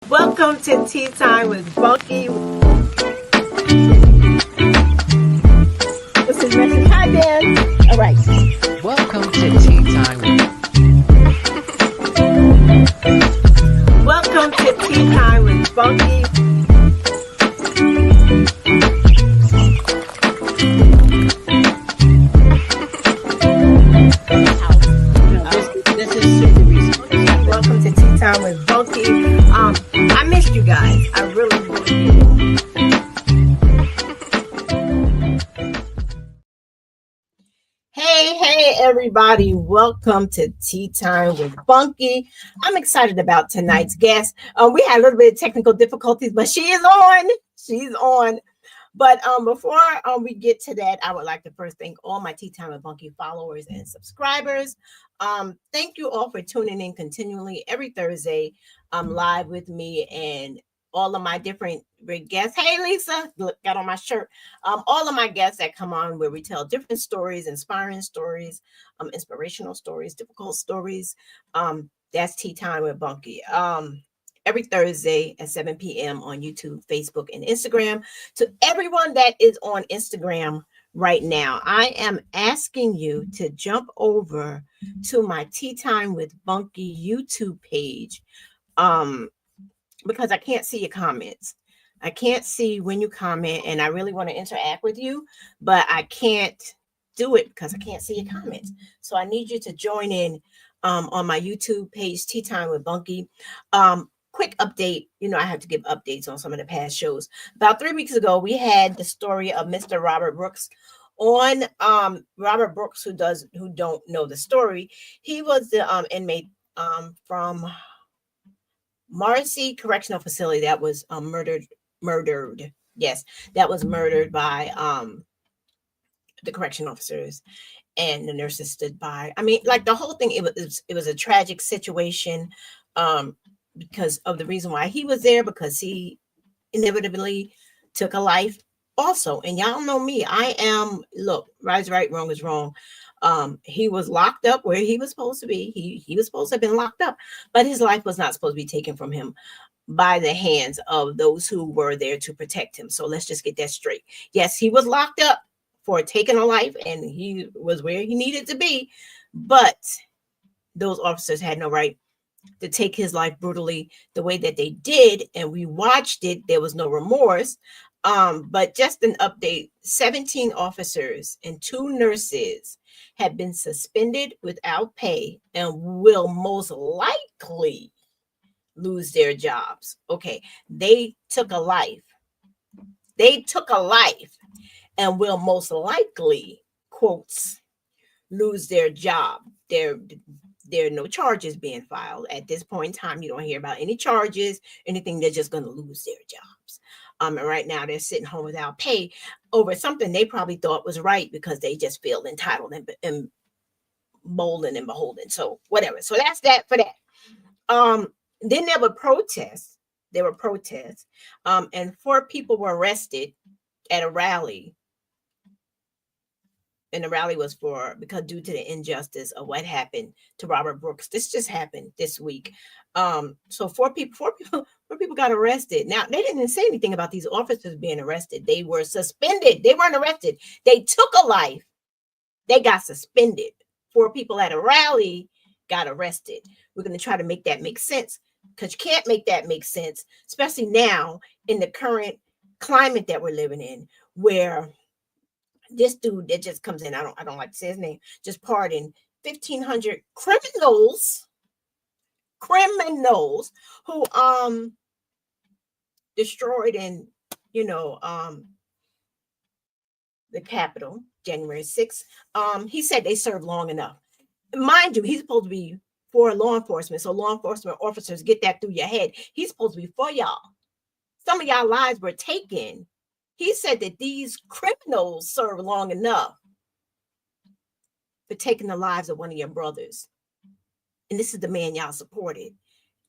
Welcome to Tea Time with Bunky. This is message. Hi, Dan. All right. Welcome to Tea Time with Welcome to Tea Time with Bunky. This is super recent. Welcome to Tea Time with Bunky. I missed you guys. I really did. Hey, everybody. Welcome to Tea Time with Bunky. I'm excited about tonight's guest. We had a little bit of technical difficulties, but she is on. She's on. But before we get to that, I would like to first thank all my Tea Time with Bunky followers and subscribers. Thank you all for tuning in continually every Thursday live with me and all of my different guests. Hey, Lisa, look, got on my shirt. All of my guests that come on where we tell different stories, inspiring stories, inspirational stories, difficult stories. That's Tea Time with Bunky. Every Thursday at 7 p.m. on YouTube, Facebook, and Instagram. To everyone that is on Instagram right now, I am asking you to jump over to my Tea Time with Bunky YouTube page because I can't see your comments. I can't see when you comment, and I really want to interact with you, but I can't do it because I can't see your comments. So I need you to join in on my YouTube page, Tea Time with Bunky. Quick update. You know, I have to give updates on some of the past shows. About 3 weeks ago, we had the story of Mr. Robert Brooks on. Robert Brooks, who don't know the story, he was the inmate from Marcy Correctional Facility that was murdered. Yes, that was murdered by the correction officers, and the nurses stood by. I mean, like the whole thing, it was a tragic situation. Because of the reason why he was there, because he inevitably took a life also. And y'all know me, I am, look, right is right, wrong is wrong. He was locked up where he was supposed to be. He was supposed to have been locked up, but his life was not supposed to be taken from him by the hands of those who were there to protect him. So let's just get that straight. Yes, he was locked up for taking a life, and he was where he needed to be, but those officers had no right to take his life brutally the way that they did, and we watched it. There was no remorse. But just an update: 17 officers and 2 nurses have been suspended without pay and will most likely lose their jobs. Okay, they took a life. They took a life and will most likely, quotes, lose their job. There are no charges being filed at this point in time. You don't hear about any charges, anything. They're just going to lose their jobs. And right now they're sitting home without pay over something they probably thought was right because they just feel entitled and bolden and beholden. So whatever. So that's that for that. Then there were protests. And 4 people were arrested at a rally. And the rally was because due to the injustice of what happened to Robert Brooks. This just happened this week. So 4 people got arrested. Now, they didn't say anything about these officers being arrested. They were suspended. They weren't arrested. They took a life. They got suspended. 4 people at a rally got arrested. We're going to try to make that make sense, because you can't make that make sense, especially now in the current climate that we're living in, where this dude that just comes in, I don't like to say his name, just pardoned 1,500 criminals who destroyed the Capitol January 6th. He said they served long enough. Mind you, he's supposed to be for law enforcement, so law enforcement officers, get that through your head. He's supposed to be for y'all. Some of y'all lives were taken. He said that these criminals serve long enough for taking the lives of one of your brothers. And this is the man y'all supported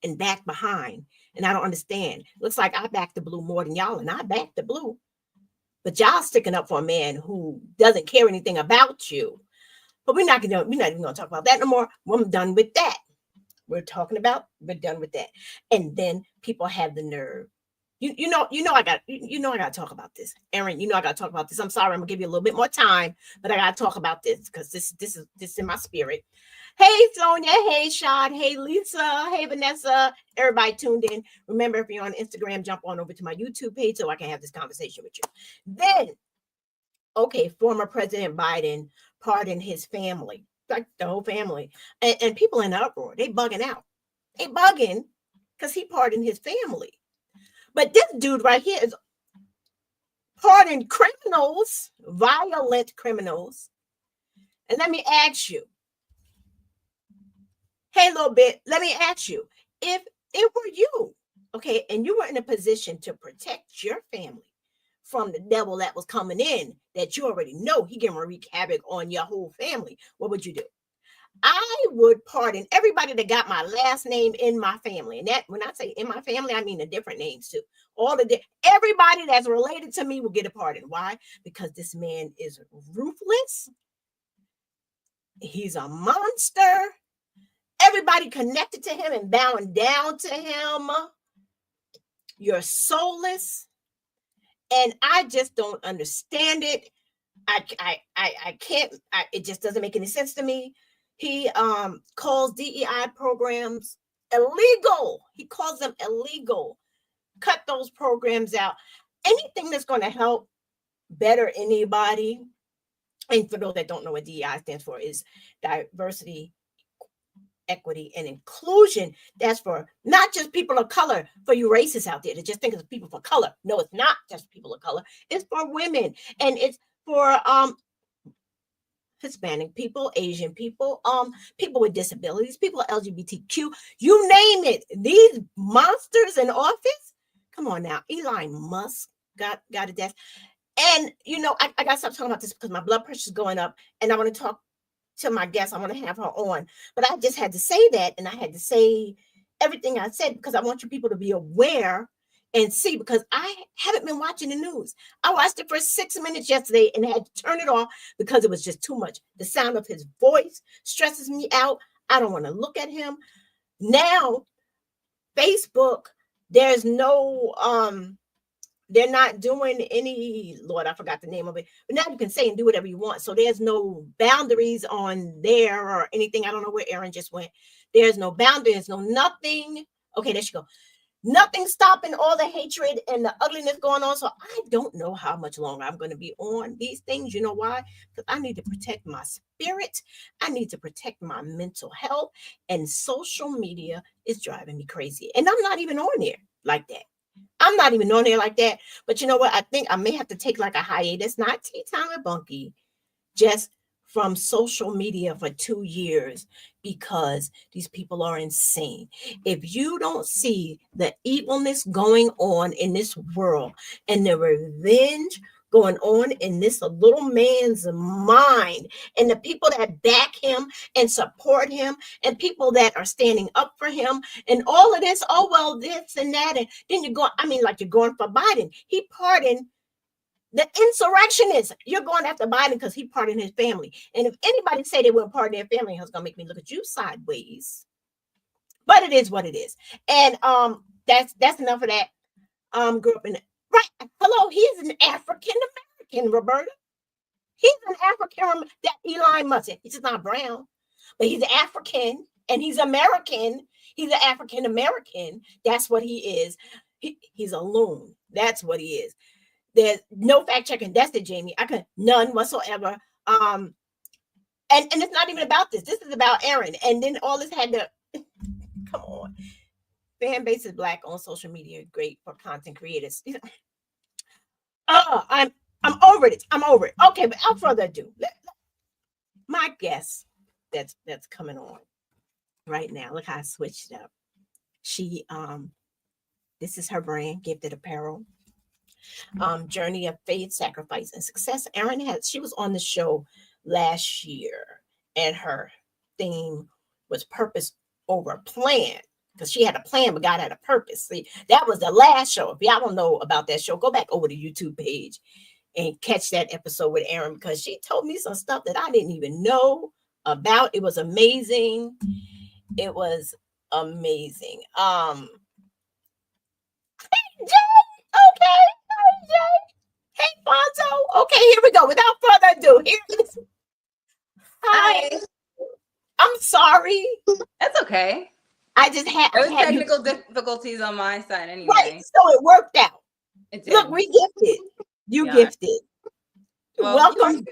and backed behind. And I don't understand. Looks like I backed the blue more than y'all, and I backed the blue. But y'all sticking up for a man who doesn't care anything about you. But we're not even going to talk about that no more. I'm done with that. We're done with that. And then people have the nerve. I got to talk about this. Erinn, I got to talk about this. I'm sorry, I'm gonna give you a little bit more time, but I got to talk about this because this is in my spirit. Hey Sonia, hey Shad, hey Lisa, hey Vanessa, everybody tuned in. Remember, if you're on Instagram, jump on over to my YouTube page so I can have this conversation with you. Then, okay, former President Biden pardoned his family, like the whole family, and people in uproar. They bugging out. They bugging because he pardoned his family. But this dude right here is pardoning criminals, violent criminals. And let me ask you, hey, little bit, let me ask you, if it were you, okay, and you were in a position to protect your family from the devil that was coming in, that you already know he can wreak havoc on your whole family, what would you do? I would pardon everybody that got my last name in my family. And that, when I say in my family, I mean the different names too. Everybody that's related to me will get a pardon. Why? Because this man is ruthless. He's a monster. Everybody connected to him and bowing down to him. You're soulless. And I just don't understand it. I can't, it just doesn't make any sense to me. He calls DEI programs illegal. He calls them illegal. Cut those programs out. Anything that's going to help better anybody. And for those that don't know what DEI stands for, is diversity, equity, and inclusion. That's for not just people of color, for you racists out there that just think it's people for color. No, it's not just people of color. It's for women. And it's for Hispanic people, Asian people, people with disabilities, people LGBTQ, you name it. These monsters in office. Come on now. Elon Musk got a death. And, I got to stop talking about this because my blood pressure is going up and I want to talk to my guest. I want to have her on. But I just had to say that, and I had to say everything I said because I want you people to be aware and see, because I haven't been watching the news. I watched it for 6 minutes yesterday and had to turn it off because it was just too much. The sound of his voice stresses me out. I don't want to look at him. Now, Facebook, there's no, they're not doing any, Lord, I forgot the name of it. But now you can say and do whatever you want. So there's no boundaries on there or anything. I don't know where Erinn just went. There's no boundaries, no nothing. Okay, there she go. Nothing stopping all the hatred and the ugliness going on. So I don't know how much longer I'm going to be on these things. You know why? Because I need to protect my spirit. I need to protect my mental health. And social media is driving me crazy. And I'm not even on there like that. I'm not even on there like that. But you know what? I think I may have to take like a hiatus, not Tea Time with Bunky, just from social media for 2 years, because these people are insane. If you don't see the evilness going on in this world and the revenge going on in this little man's mind, and the people that back him and support him, and people that are standing up for him, and all of this, oh, well, this and that, and then you're going for Biden. He pardoned the insurrectionists. You're going after Biden because he pardoned his family. And if anybody say they wouldn't pardon their family, it's going to make me look at you sideways. But it is what it is. And that's enough of that. Grew up in right. Hello, he's an African American, Roberta. He's an African, that Elon Musk. He's just not brown, but he's African and he's American. He's an African American. That's what he is. He's a loon. That's what he is. There's no fact checking. That's the Jamie. None whatsoever. And it's not even about this. This is about Erinn. And then all this had to come on. Fan base is black on social media. Great for content creators. I'm over it. I'm over it. Okay, but without further ado, my guest that's coming on right now. Look how I switched up. She this is her brand, Gifted Apparel. Journey of Faith, Sacrifice, and Success. She was on the show last year, and her theme was purpose over plan, because she had a plan, but God had a purpose. See, that was the last show. If y'all don't know about that show, go back over to the YouTube page and catch that episode with Erinn, because she told me some stuff that I didn't even know about. It was amazing. It was amazing. Jay, okay. Hi, Jay. Hey, Fonzo. Okay, here we go. Without further ado, here it is. Hi. Hi. I'm sorry. That's okay. I just had There was had you technical difficulties on my side right, anyway. so it worked out. It did. Look, we gifted. You Yeah. gifted. Well, Welcome,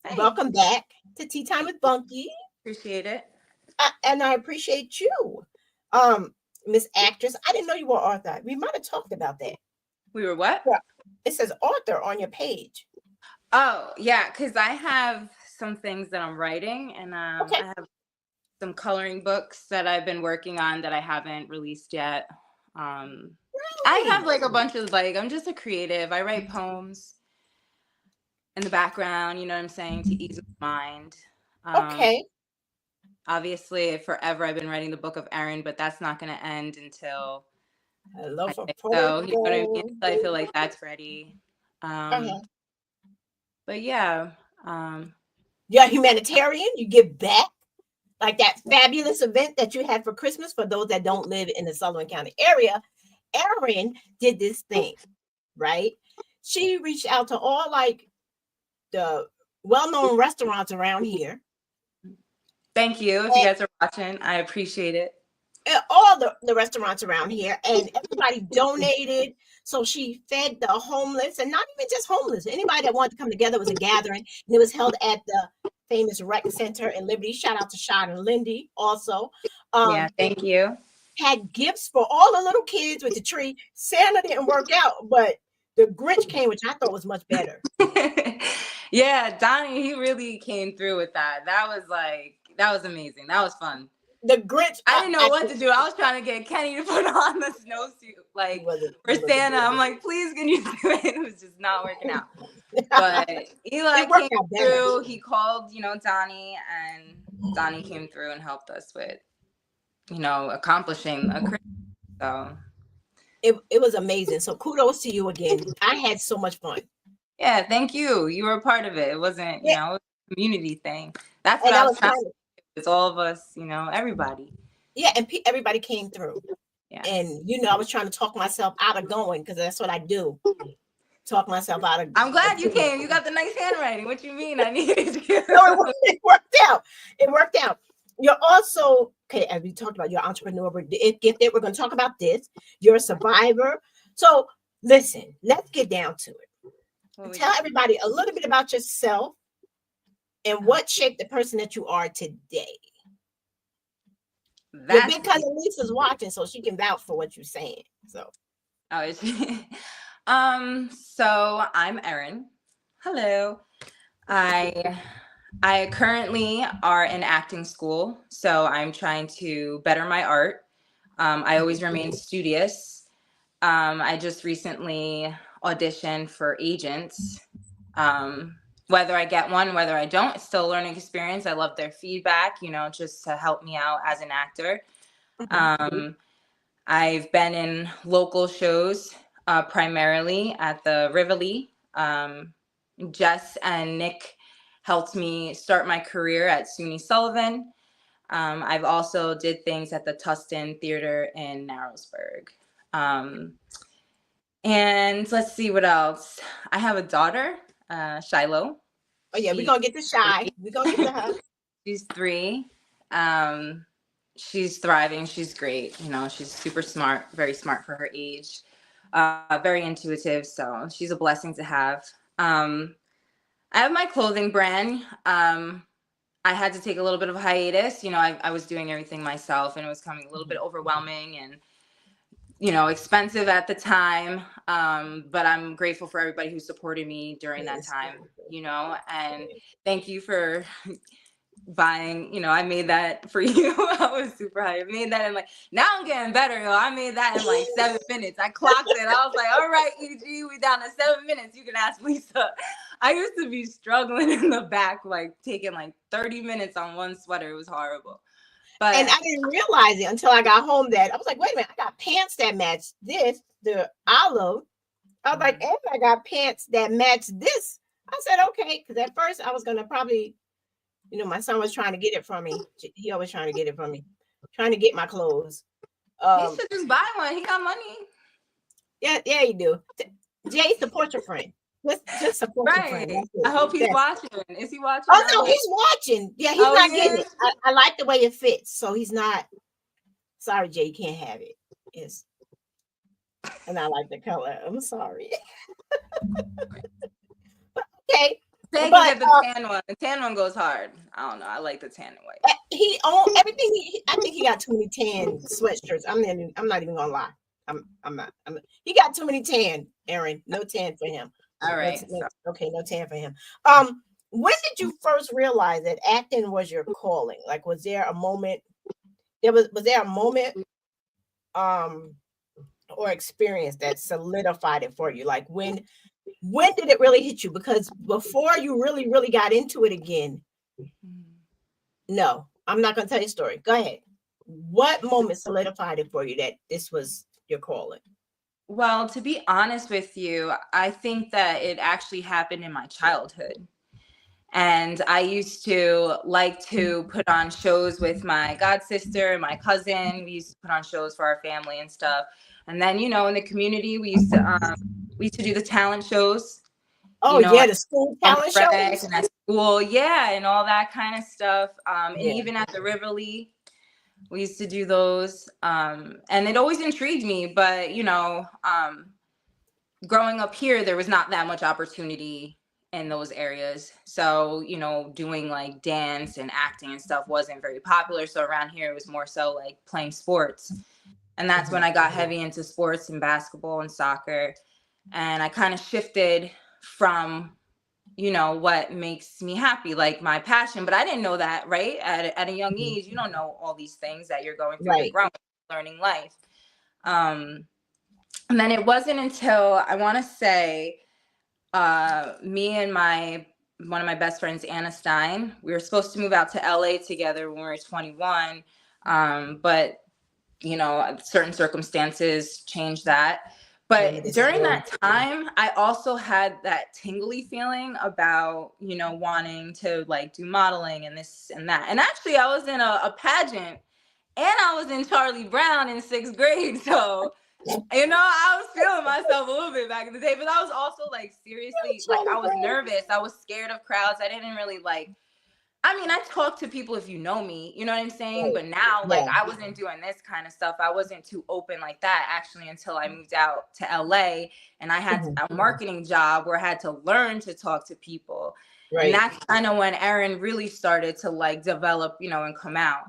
Hey, welcome back to Tea Time with Bunky. appreciate it. And I appreciate you. Miss Actress. I didn't know you were author. We might have talked about that. We were what? Yeah. It says author on your page. Oh, yeah, because I have some things that I'm writing, and Okay. I have some coloring books that I've been working on that I haven't released yet. I have like a bunch of I'm just a creative. I write poems in the background, you know what I'm saying, to ease my mind. Okay. Obviously, forever I've been writing the book of Erinn, but that's not going to end until Hello I for think so. You know what I mean? So I feel like that's ready. But yeah. You're a humanitarian. You give back. Like that fabulous event that you had for Christmas. For those that don't live in the Sullivan County area, Erinn did this thing, right? She reached out to all like the well-known restaurants around here. Thank you. If you guys are watching, I appreciate it. All the restaurants around here, and everybody donated. So she fed the homeless, and not even just homeless. Anybody that wanted to come together. It was a gathering, and it was held at the famous rec center in Liberty. Shout out to Sean and Lindy also. Yeah, thank you. Had gifts for all the little kids with the tree. Santa didn't work out, but the Grinch came, which I thought was much better. Yeah, Donnie, he really came through with that. That was amazing. That was fun. The Grinch. I didn't know what to do. I was trying to get Kenny to put on the snowsuit, for Santa. I'm like, please, can you do it? It was just not working out. But Eli came through. He called, Donnie, and Donnie came through and helped us with, accomplishing a Christmas. So it was amazing. So kudos to you again. I had so much fun. Yeah, thank you. You were a part of it. It wasn't, it was a community thing. That's what I was trying to do. It's all of us, everybody. Yeah, and everybody came through. Yeah. And, I was trying to talk myself out of going because that's what I do. Talk myself out of. I'm glad you came. You got the nice handwriting. What you mean? I needed you. No, it worked out. It worked out. You're also, okay, as we talked about, your entrepreneur, gifted. We're going to talk about this. You're a survivor. So listen, let's get down to it. Tell everybody a little bit about yourself and what shaped the person that you are today. Your big cousin Lisa's watching, so she can vouch for what you're saying. So, so I'm Erinn. Hello. I currently are in acting school, so I'm trying to better my art. I always remain studious. I just recently auditioned for agents. Whether I get one, whether I don't, it's still a learning experience. I love their feedback, just to help me out as an actor. I've been in local shows, primarily at the Rivoli. Jess and Nick helped me start my career at SUNY Sullivan. I've also did things at the Tustin Theater in Narrowsburg. And let's see what else. I have a daughter, Shiloh. Oh yeah, we're gonna get to Shy. We're gonna get to her. She's 3. She's thriving. She's great. She's super smart, very smart for her age. Very intuitive. So she's a blessing to have. I have my clothing brand. I had to take a little bit of a hiatus. I was doing everything myself, and it was coming a little bit overwhelming and expensive at the time. But I'm grateful for everybody who supported me during that time, and thank you for buying, I made that for you. I was super high. I made that in now I'm getting better. I made that in 7 minutes. I clocked it. I was like, all right, EG, we down to 7 minutes. You can ask Lisa. I used to be struggling in the back, taking 30 minutes on one sweater. It was horrible. And I didn't realize it until I got home that I was like, wait a minute, I got pants that match this, the olive. I was like, and I got pants that match this. I said, okay, because at first I was going to probably, my son was trying to get it from me. He always trying to get it from me. trying to get my clothes. He should just buy one. He got money. Yeah, you do. Jay, support your friend. Just support your friend. Right. I hope he's watching. Is he watching? Oh no, he's watching. Yeah, he's not getting it. I like the way it fits, so he's not. Sorry, Jay, you can't have it. Yes, and I like the color. I'm sorry. Okay. They can get the tan one. The tan one goes hard. I don't know. I like the tan and white. He owned everything. I think he got too many tan sweatshirts. I'm not even gonna lie. I'm not. He got too many tan, Erinn. No tan for him. All right. Okay, no tan for him. When did you first realize that acting was your calling? Like, was there a moment? Was there a moment, or experience that solidified it for you? Like, when did it really hit you? Because before you really got into it again, no, I'm not gonna tell you a story. Go ahead. What moment solidified it for you that this was your calling? Well, to be honest with you, I think that it actually happened in my childhood. And I used to like to put on shows with my god sister and my cousin. We used to put on shows for our family and stuff. And then, in the community, we used to do the talent shows. Oh, yeah, the school talent shows. And at school, yeah, and all that kind of stuff. And even at the Riverly, we used to do those. And it always intrigued me. But, growing up here, there was not that much opportunity in those areas. So, doing like dance and acting and stuff wasn't very popular. So around here, it was more so like playing sports. And that's when I got heavy into sports and basketball and soccer. And I kind of shifted from, what makes me happy, like my passion. But I didn't know that, right? At a young age, you don't know all these things that you're going through, right. You're growing, learning life. And then it wasn't until, I want to say, me and one of my best friends, Anna Stein, we were supposed to move out to LA together when we were 21. But, certain circumstances changed that. But during that time, I also had that tingly feeling about, wanting to like do modeling and this and that. And actually I was in a pageant, and I was in Charlie Brown in 6th grade. So, I was feeling myself a little bit back in the day, but I was also like, seriously, like I was nervous. I was scared of crowds. I didn't really I talk to people if you know me, you know what I'm saying? Right. But now, I wasn't doing this kind of stuff. I wasn't too open like that actually until I moved out to LA, and I had a marketing job where I had to learn to talk to people. Right. And that's kind of when Erinn really started to like develop, and come out.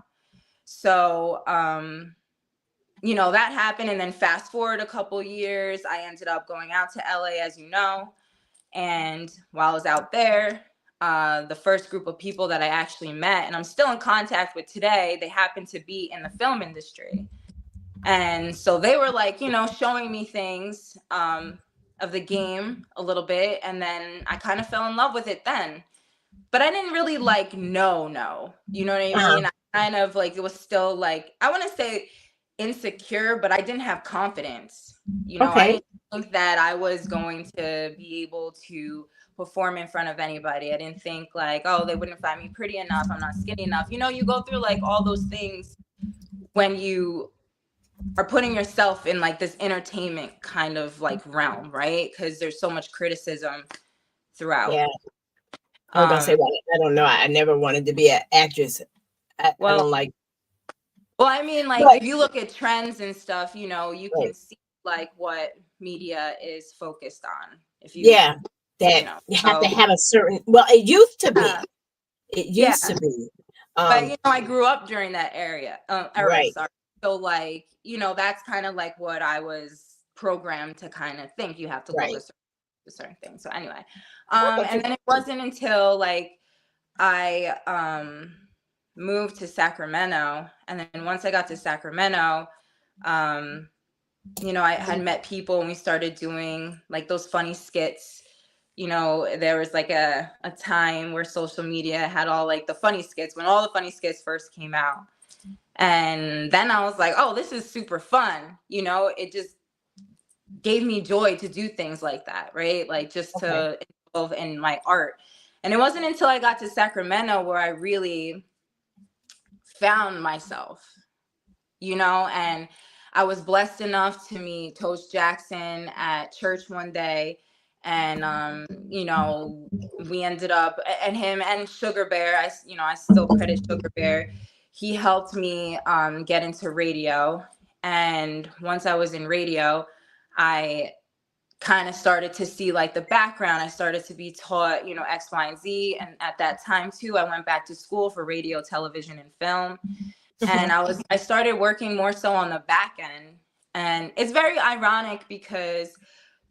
So, that happened. And then fast forward a couple years, I ended up going out to LA, as you know. And while I was out there, the first group of people that I actually met, and I'm still in contact with today, they happen to be in the film industry. And so they were like, showing me things of the game a little bit. And then I kind of fell in love with it then. But I didn't really like, no. You know what I mean? I kind of like, it was still like, I want to say insecure, but I didn't have confidence. I didn't think that I was going to be able to perform in front of anybody. I didn't think like, oh, they wouldn't find me pretty enough. I'm not skinny enough. You go through like all those things when you are putting yourself in like this entertainment kind of like realm, right? Because there's so much criticism throughout. Yeah. I was gonna say, I don't know. I never wanted to be an actress. I don't like. Well, if you look at trends and stuff, you can see like what media is focused on. If you, you have to have a certain. Well, it used to be. It used to be. But I grew up during that era. Right. Sorry. So like, that's kind of like what I was programmed to kind of think. You have to look at a certain thing. So anyway, and then it wasn't until like I moved to Sacramento, and then once I got to Sacramento, I had met people, and we started doing like those funny skits. There was like a time where social media had all like the funny skits, when all the funny skits first came out. And then I was like, oh, this is super fun. It just gave me joy to do things like that, right? Like just to involve in my art. And it wasn't until I got to Sacramento where I really found myself. And it wasn't until I got to Sacramento where I really found myself. And it wasn't until I got to Sacramento where I really found myself. And it wasn't until I got to Sacramento where I really found myself. And it wasn't until I got to Sacramento where I really found myself. and I was blessed enough to meet Coach Jackson at church one day. And, we ended up, and him and Sugar Bear, I still credit Sugar Bear. He helped me get into radio. And once I was in radio, I kind of started to see like the background. I started to be taught, X, Y, and Z. And at that time too, I went back to school for radio, television, and film. And I started working more so on the back end. And it's very ironic because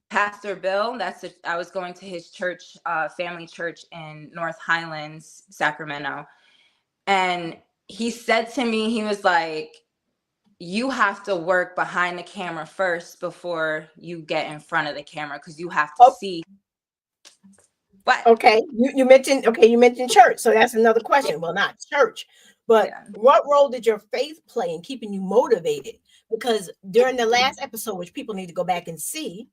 Pastor Bill, I was going to his church, family church in North Highlands, Sacramento. And he said to me, he was like, you have to work behind the camera first before you get in front of the camera, because you have to see. What? Okay, you mentioned church, so that's another question. Well, not church, but what role did your faith play in keeping you motivated? Because during the last episode, which people need to go back and see,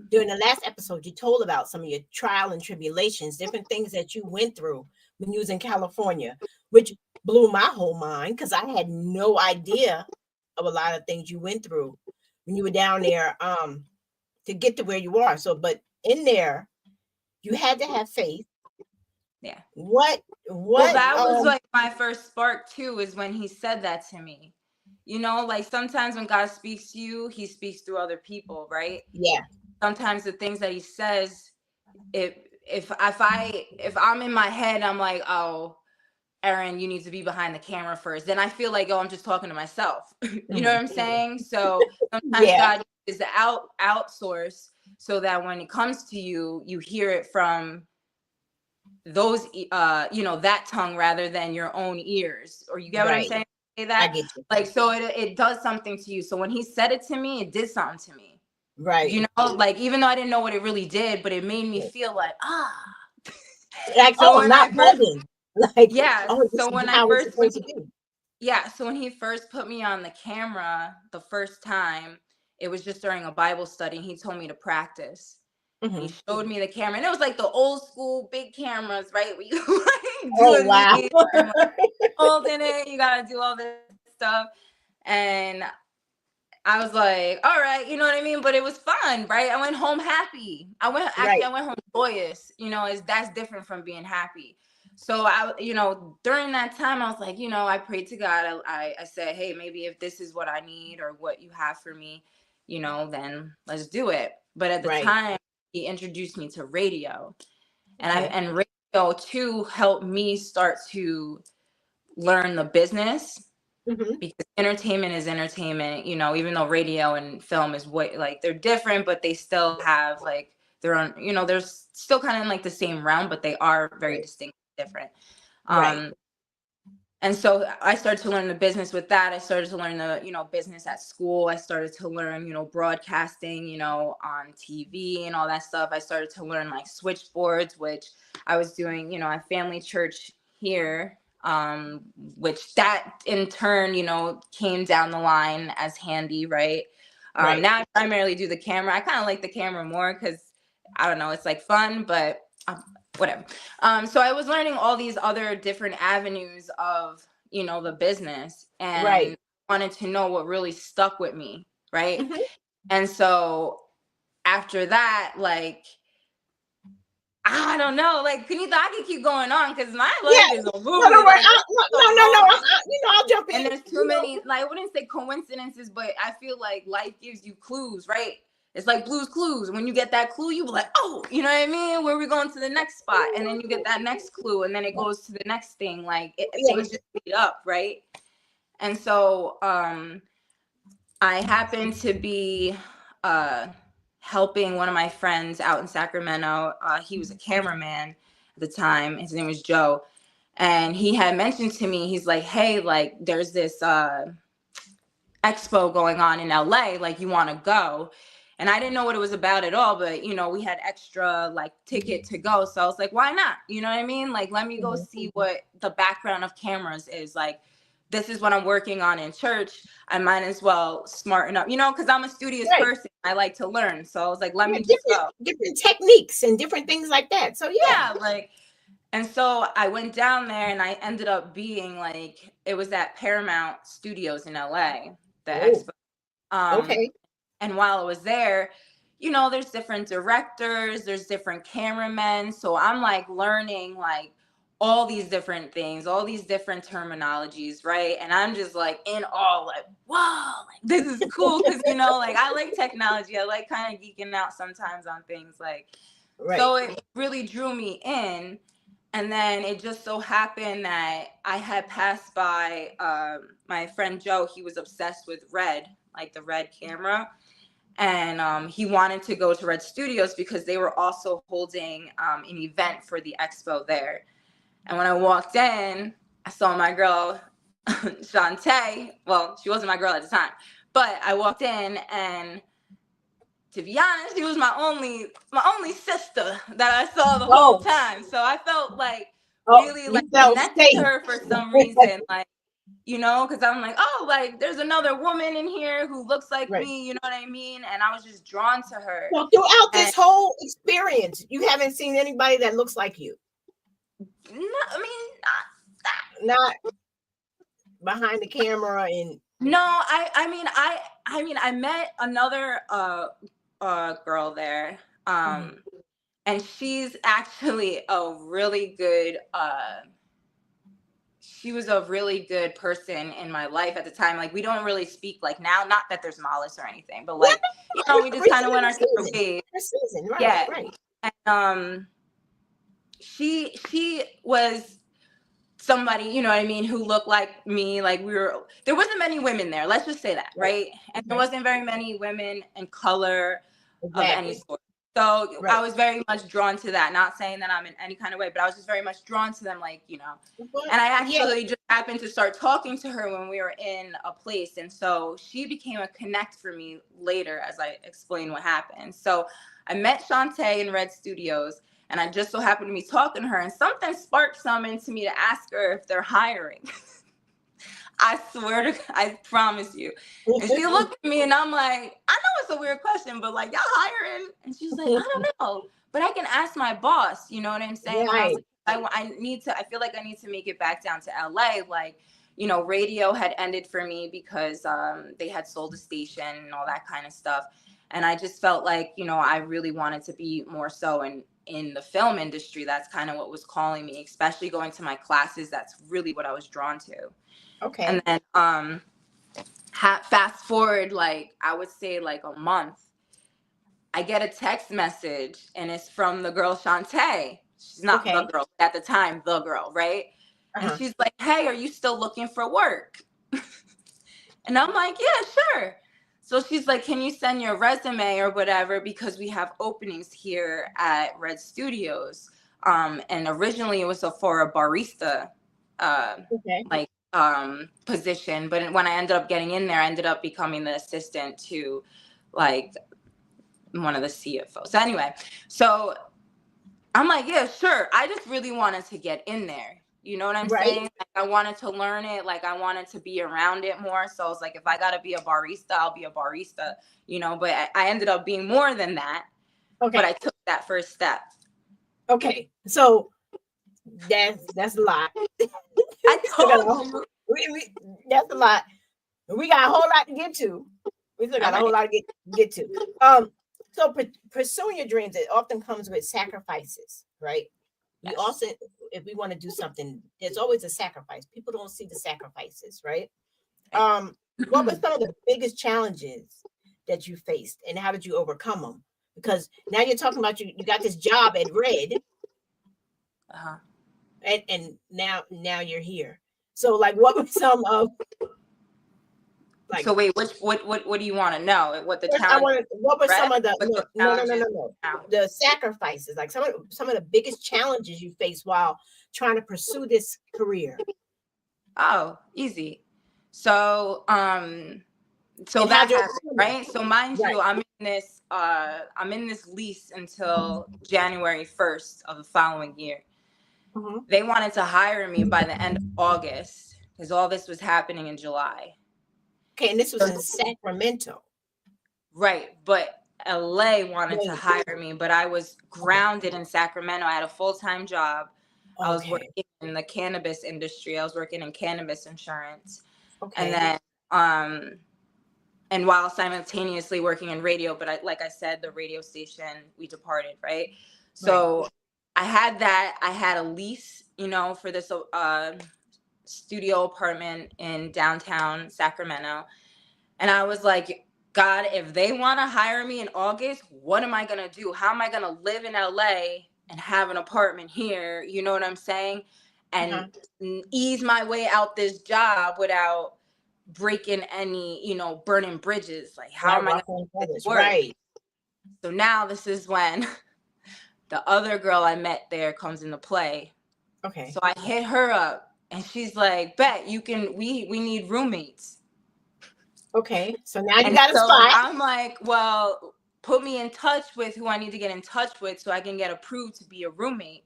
during the last episode, you told about some of your trial and tribulations, different things that you went through when you was in California, which blew my whole mind because I had no idea of a lot of things you went through when you were down there to get to where you are. So, but in there, you had to have faith. Yeah. What? Well, that was like my first spark too, is when he said that to me. Like sometimes when God speaks to you, he speaks through other people, right? Yeah. Sometimes the things that he says, if I'm in my head, I'm like, oh, Erinn, you need to be behind the camera first. Then I feel like, oh, I'm just talking to myself. You know what I'm saying? So sometimes God is the outsource so that when it comes to you, you hear it from those, that tongue rather than your own ears. Or you get what I'm saying? Say that? I get you. Like, so it does something to you. So when he said it to me, it did something to me. Right. Like, even though I didn't know what it really did, but it made me feel like, like, so I'm not bugging. Like, so when he first put me on the camera the first time, it was just during a Bible study, and he told me to practice. He showed me the camera, and it was like the old school big cameras, right? Where you holding it, you gotta do all this stuff. And I was like, all right, you know what I mean? But it was fun, right? I went home happy. I went home joyous, that's different from being happy. So during that time, I was like, I prayed to God. I said, hey, maybe if this is what I need or what you have for me, then let's do it. But at the time, he introduced me to radio, and radio too helped me start to learn the business. Because entertainment is entertainment, even though radio and film is they're different, but they still have like their own, they're still kind of in like the same realm, but they are very distinct, different. And so I started to learn the business with that. I started to learn the, business at school. I started to learn, broadcasting, on TV and all that stuff. I started to learn like switchboards, which I was doing, at family church here. Which that in turn, came down the line as handy, right? Now I primarily do the camera. I kind of like the camera more because I don't know, it's like fun, but whatever. So I was learning all these other different avenues of, the business, and wanted to know what really stuck with me, right? And so after that, like, I don't know. Like, Kenita, I can keep going on because my life is a movie. No. I'll jump in. And there's too many, like, I wouldn't say coincidences, but I feel like life gives you clues, right? It's like Blue's Clues. When you get that clue, you be like, oh, you know what I mean? Where are we going to the next spot? And then you get that next clue, and then it goes to the next thing. Like, things just speed up, right? And so I happened to be helping one of my friends out in Sacramento. He was a cameraman at the time. His name was Joe. And he had mentioned to me, he's like, hey, like, there's this expo going on in LA. Like, you want to go? And I didn't know what it was about at all. But, we had extra, like, ticket to go. So I was like, why not? You know what I mean? Like, let me go see what the background of cameras is. Like, this is what I'm working on in church. I might as well smarten up, because I'm a studious person. I like to learn. So I was like, let me just go. Different techniques and different things like that. So And so I went down there and I ended up being like, it was at Paramount Studios in LA, the Oh, expo. Um, okay. and while I was there, you know, there's different directors, there's different cameramen. So I'm like learning like all these different things, all these different terminologies, right? And I'm just like in awe, like, whoa, like this is cool. Cause you know, like I like technology. I like kind of geeking out sometimes on things like, Right. so it really drew me in. And then it just so happened that I had passed by my friend Joe. He was obsessed with Red, like the Red camera. And he wanted to go to Red Studios because they were also holding an event for the expo there. And when I walked in, I saw my girl, Shantae. Well, she wasn't my girl at the time. But I walked in and to be honest, she was my only sister that I saw the whole Oh, time. So I felt like oh, really you like felt connected to safe. her for some reason, like, you know, because I'm like, oh, like there's another woman in here who looks like Right. me, you know what I mean? And I was just drawn to her. So throughout And this whole experience, you haven't seen anybody that looks like you, no, I mean, not behind the camera and no, I met another girl there. Mhm. And she's actually a really good she was a really good person in my life at the time. Like we don't really speak like now, not that there's malice or anything, but Yeah, like, you know, we just every kind of went our separate season, ways. every season, right, Yeah. right. And she was somebody, you know what I mean, who looked like me. Like there wasn't many women there, let's just say that, Right. right? And there Right. wasn't very many women in color of any Exactly. sort. So Right. I was very much drawn to that. Not saying that I'm in any kind of way, but I was just very much drawn to them, like, you know. But And I yeah, actually just happened to start talking to her when we were in a place. And so she became a connect for me later as I explained what happened. So I met Shantae in Red Studios, and I just so happened to be talking to her, and something sparked some into me to ask her if they're hiring. I swear to, I promise you. And she looked at me and I'm like, I know it's a weird question, but like, y'all hiring? And she's like, I don't know, but I can ask my boss. You know what I'm saying? And I was right. like, I feel like I need to make it back down to LA. Like, you know, radio had ended for me because they had sold a station and all that kind of stuff. And I just felt like, you know, I really wanted to be more so in the film industry. That's kind of what was calling me, especially going to my classes. That's really what I was drawn to. And Okay. then fast forward, like I would say like a month, I get a text message and it's from the girl Shantae. She's not the Okay. girl at the time, the girl, right? And Uh-huh. she's like, hey, are you still looking for work? And I'm like, yeah, sure. So she's like, can you send your resume or whatever, because we have openings here at Red Studios. And originally it was for a barista Okay. like position, but when I ended up getting in there, I ended up becoming the assistant to like one of the CFOs. So anyway, so I'm like, yeah, sure. I just really wanted to get in there. You know what I'm Right. saying? Like, I wanted to learn it. Like I wanted to be around it more. So it's like, if I got to be a barista, I'll be a barista, you know, but I ended up being more than that. But I Okay. took that first step. Okay. So that's a lot. I Still got a told whole, you. we that's a lot. We got a whole lot to get to. We still All got a whole right. lot to get to. So pursuing your dreams, it often comes with sacrifices, right? We Yes. also, if we want to do something, there's always a sacrifice. People don't see the sacrifices, right? What were some of the biggest challenges that you faced, and how did you overcome them? Because now you're talking about you got this job at Red, Uh-huh. and now you're here. So like, what were some of like? So wait, what do you want to know? What the First, I challenge want to. What were some Red? of the What the no challenges no now? the sacrifices? Like some of the biggest challenges you faced while trying to pursue this career, Oh, easy. So so and how that did you happened, overcome them? right? So mind Right. you, I'm in this lease until January 1st of the following year. Mhm. They wanted to hire me by the end of August because all this was happening in July. Okay, and this was in Sacramento. Right, but LA wanted to Wait. hire me, but I was grounded in Sacramento. I had a full-time job. I was Okay. working in the cannabis industry. I was working in cannabis insurance. And Okay. then, and while simultaneously working in radio, but like I said, the radio station, we departed, right? Right. So I had that. I had a lease, for this studio apartment in downtown Sacramento. And I was like, God, if they want to hire me in August, what am I going to do? How am I going to live in LA and have an apartment here? You know what I'm saying? And ease my way out this job without breaking any, burning bridges. Like, how Right. am I going to Ruffling make this feathers. work? Right. So now this is when the other girl I met there comes into play. Okay. So I hit her up and she's like, bet you can, we need roommates. Okay. So now you And got a so spot. I'm like, well, put me in touch with who I need to get in touch with so I can get approved to be a roommate.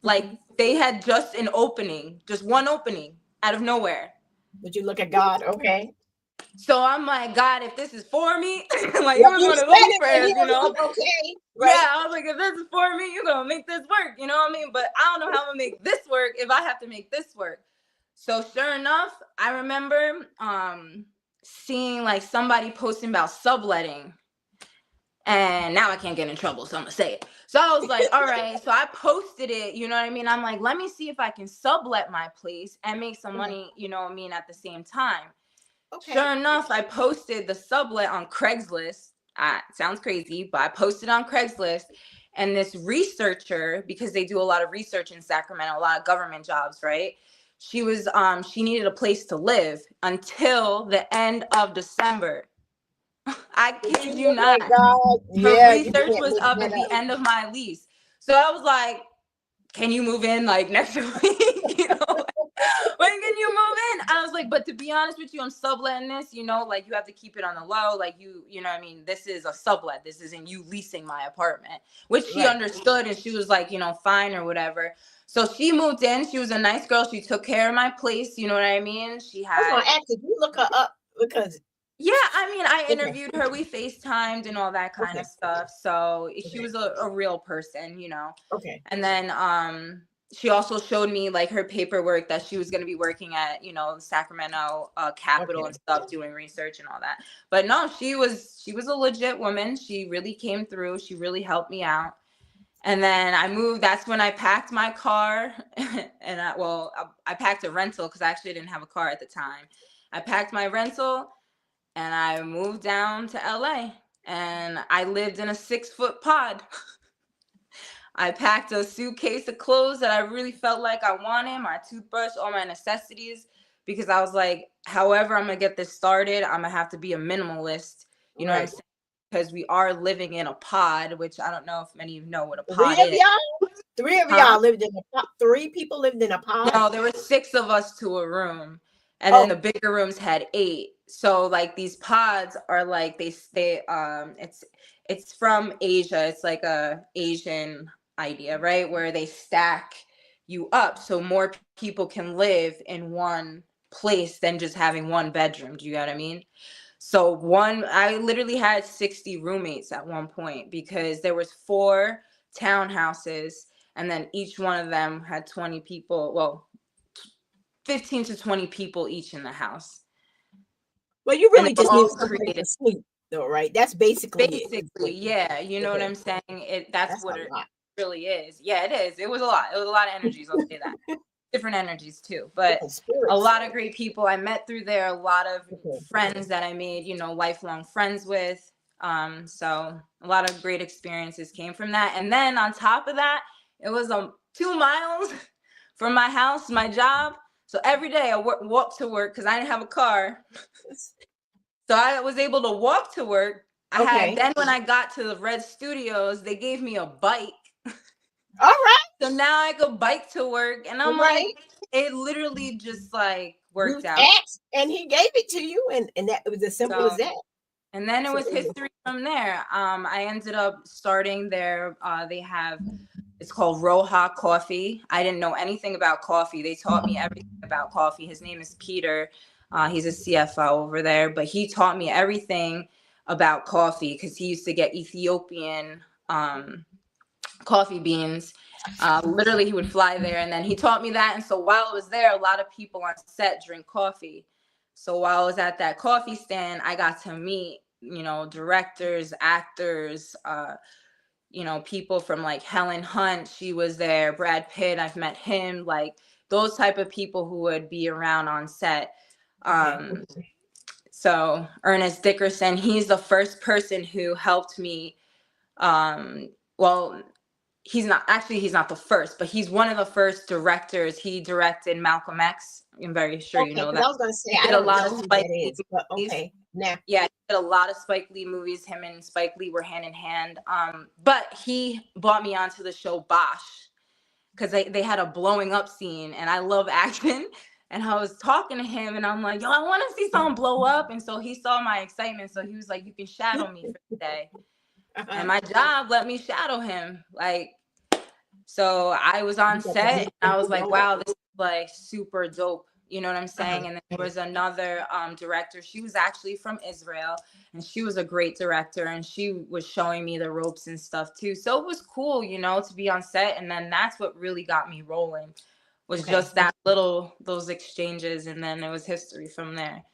Like they had just an opening, just one opening out of nowhere. Would you look at God? Okay. So I'm like, God, if this is for me, like Yep, it was you one of said those it, and prayers, he was like, okay. Right. Yeah, I was like, if this is for me, you're gonna make this work, you know what I mean? But I don't know how I'm gonna make this work if I have to make this work. So sure enough, I remember seeing like somebody posting about subletting. And now I can't get in trouble, so I'm gonna say it. So I was like, all right. So I posted it, you know what I mean? I'm like, let me see if I can sublet my place and make some money, you know what I mean, at the same time. Okay. Sure enough, I posted the sublet on Craigslist. Sounds crazy, but I posted on Craigslist. And this researcher, because they do a lot of research in Sacramento, a lot of government jobs, right? She needed a place to live until the end of December. I kid you not. God. Her Yeah, you research can't was make up that at the up. end of my lease. So I was like, can you move in like next week? When can you move in? I was like, but to be honest with you, I'm subletting this, like you have to keep it on the low. Like you know what I mean? This is a sublet. This isn't you leasing my apartment, which she understood. And she was like, fine or whatever. So she moved in. She was a nice girl. She took care of my place. You know what I mean? She I was had. gonna ask, did you look her up? Because Yeah, I mean, I interviewed her. We FaceTimed and all that kind of stuff. So she was a real person, Okay. And then she also showed me like her paperwork that she was going to be working at, Sacramento Capitol and stuff, doing research and all that. But no, she was a legit woman. She really came through. She really helped me out. And then I moved. That's when I packed my car, and I packed a rental because I actually didn't have a car at the time. I packed my rental. And I moved down to LA and I lived in a 6-foot pod. I packed a suitcase of clothes that I really felt like I wanted, my toothbrush, all my necessities, because I was like, however I'm going to get this started, I'm going to have to be a minimalist. You know what I'm saying? Because we are living in a pod, which I don't know if many of you know what a pod is. Three of y'all lived in a pod. 3 people lived in a pod? No, there were 6 of us to a room. And then the bigger rooms had 8. So like these pods are like it's from Asia. It's like a Asian idea, right? Where they stack you up so more people can live in one place than just having one bedroom. Do you know what I mean? So I literally had 60 roommates at one point because there was 4 townhouses and then each one of them had 20 people. Well, 15 to 20 people each in the house. Well, you really just need somebody to sleep, though, right? That's basically it. Yeah. You know what I'm saying? That's what it really is. Yeah, it is. It was a lot. It was a lot of energies. I'll say that. Different energies too, but a lot of great people I met through there. A lot of friends that I made, lifelong friends with. So a lot of great experiences came from that. And then on top of that, it was 2 miles from my house, my job. So every day I walk to work because I didn't have a car. So I was able to walk to work. Then when I got to the Red Studios, they gave me a bike. All right. So now I could bike to work. And I'm like, it literally just like worked out. And he gave it to you. And that it was as simple as that. And then it was history from there. I ended up starting there. It's called Roja Coffee. I didn't know anything about coffee. They taught me everything about coffee. His name is Peter. He's a CFO over there, but he taught me everything about coffee because he used to get Ethiopian coffee beans. Literally, he would fly there, and then he taught me that. And so while I was there, a lot of people on set drink coffee. So while I was at that coffee stand, I got to meet, directors, actors, people from like Helen Hunt. She was there. Brad Pitt, I've met him. Like those type of people who would be around on set. Okay. So Ernest Dickerson, he's the first person who helped me. Well, he's not the first, but he's one of the first directors. He directed Malcolm X. I'm very sure you Okay, know because that. I was going to say, He I did a don't lot know of who Spike that Lee is, but movies. okay. Now, Yeah, he did a lot of Spike Lee movies. Him and Spike Lee were hand in hand. But he brought me onto the show Bosch because they had a blowing up scene, and I love action. And I was talking to him, and I'm like, yo, I want to see someone blow up. And so he saw my excitement. So he was like, you can shadow me for the day. And my job let me shadow him. Like, so I was on set, and I was like, wow, this is like super dope. You know what I'm saying? And then there was another director. She was actually from Israel, and she was a great director, and she was showing me the ropes and stuff too. So it was cool, to be on set. And then that's what really got me rolling, was just those exchanges. And then it was history from there.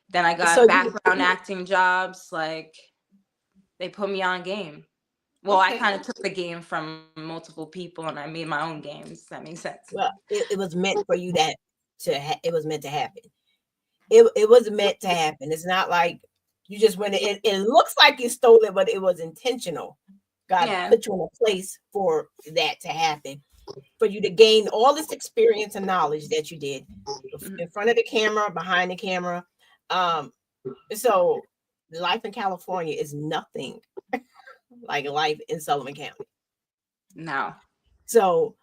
Then I got background acting jobs. Like, they put me on game. Well, I kind of took the game from multiple people, and I made my own games. Does that make sense? Well, it was meant for you it was meant to happen. It was meant to happen. It's not like you just went. It looks like you stole it, but it was intentional. God put you in a place for that to happen, for you to gain all this experience and knowledge that you did in front of the camera, behind the camera. So life in California is nothing like life in Sullivan County. No. So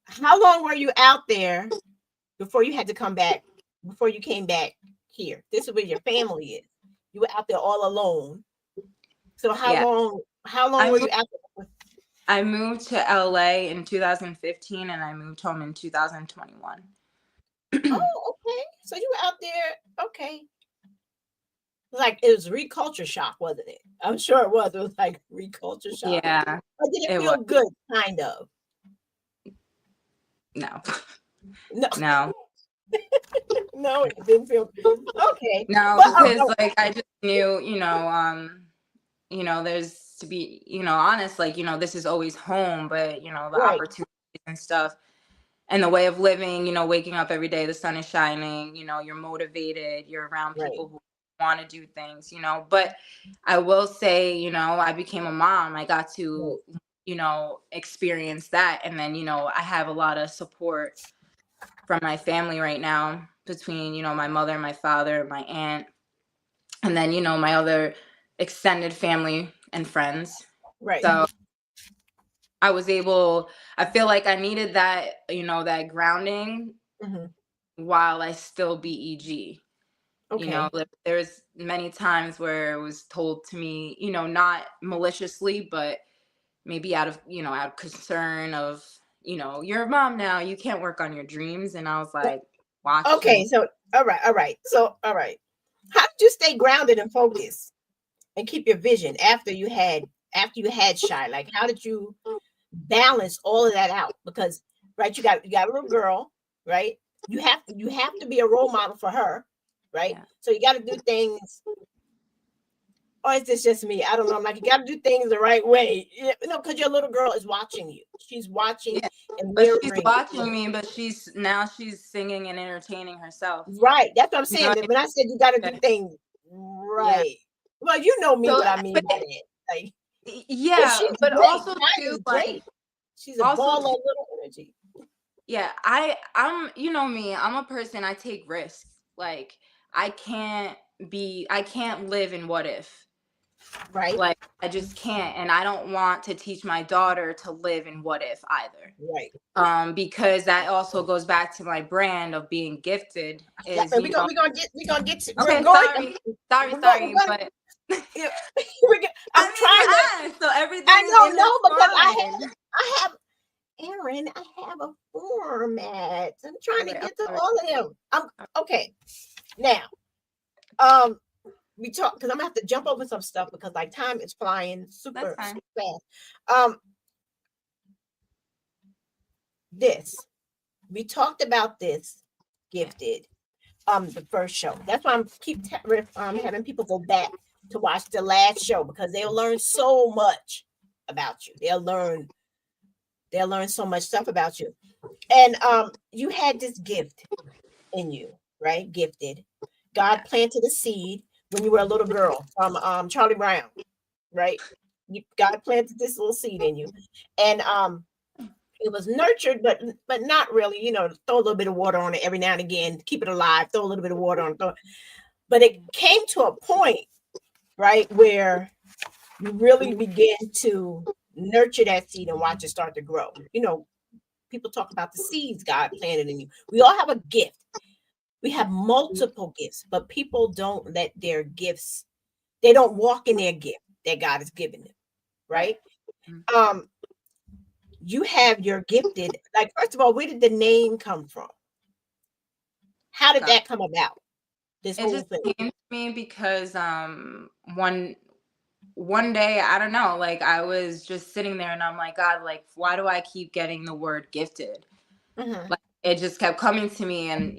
how long were you out there before you had to come back, before you came back here? This is where your family is. You were out there all alone. So how long were you out there? I moved to LA in 2015, and I moved home in 2021. Oh, okay. So you were out there. Okay. Like it was reculture shock, wasn't it? I'm sure it was. It was like reculture shock. Yeah. Or did it feel good? Kind of. No. No. No, it didn't feel okay. No, because like I just knew, there's to be, honest, like, this is always home, but the opportunities and stuff and the way of living, waking up every day, the sun is shining, you're motivated, you're around people who want to do things, but I will say, I became a mom. I got to, experience that. And then, I have a lot of support from my family right now, between, my mother, my father, my aunt, and then, my other extended family and friends. Right. So I feel like I needed that, that grounding while I still be EG. Okay. There's many times where it was told to me, not maliciously, but maybe out of concern of, you're a mom now, you can't work on your dreams. And I was like, watch. Okay. So, all right. So, all right. How did you stay grounded and focused and keep your vision after you had Shy? Like, how did you balance all of that out? Because, right, you got a little girl, right? You have to be a role model for her, right? Yeah. So you got to do things. Or is this just me? I don't know. I'm like, you got to do things the right way. Because your little girl is watching you. She's watching and mirroring. She's watching me, but she's singing and entertaining herself. Right. That's what I'm saying. When I said you got to do things right. Yeah. Well, you know me, what I mean by that. Like, but also too, like, she's a ball of little energy. Yeah, I'm me, I'm a person, I take risks. Like, I can't live in what if. Right. Like, I just can't. And I don't want to teach my daughter to live in what if either. Right. Because that also goes back to my brand of being gifted. Is we're gonna get to okay, sorry, but I'm trying to so everything I know because I have Erinn, I have a format. I'm trying to get to all of them. Okay. Now, we talk because I'm gonna have to jump over some stuff because like time is flying super fast. this. We talked about this gifted the first show. That's why I'm having people go back to watch the last show because they'll learn so much about you. They'll learn so much stuff about you. And you had this gift in you, right? Gifted. God planted a seed when you were a little girl from Charlie Brown, right? God planted this little seed in you. And it was nurtured, but not really, throw a little bit of water on it every now and again, keep it alive, throw a little bit of water on it. But it came to a point, right, where you really begin to nurture that seed and watch it start to grow. People talk about the seeds God planted in you. We all have a gift. We have multiple gifts, but people don't let their gifts, they don't walk in their gift that God has given them, right? You have your gifted, like, first of all, where did the name come from? How did that come about? This It whole just thing. came to me because one day, I don't know, like I was just sitting there and I'm like, God, like, why do I keep getting the word gifted? Like, it just kept coming to me. And,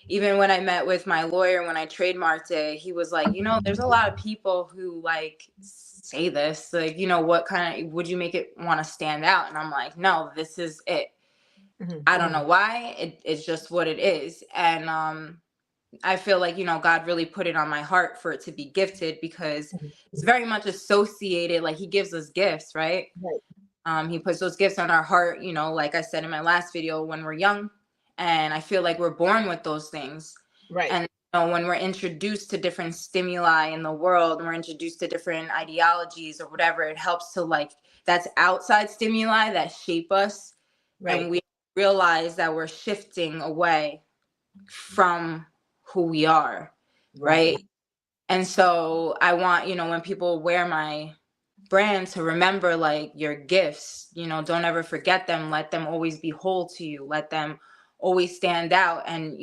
even when I met with my lawyer, when I trademarked it, he was like, there's a lot of people who like say this, like, what kind of, would you make it want to stand out? And I'm like, no, this is it. I don't know why. It's just what it is. And I feel like, God really put it on my heart for it to be gifted because it's very much associated. Like, he gives us gifts, right? He puts those gifts on our heart, like I said in my last video, when we're young. And I feel like we're born with those things. Right. And when we're introduced to different stimuli in the world, and we're introduced to different ideologies or whatever, it helps to, like, that's outside stimuli that shape us. Right. And we realize that we're shifting away from who we are. Right. And so I want, when people wear my brand, to remember, like, your gifts, don't ever forget them. Let them always be whole to you. Let them always stand out. And,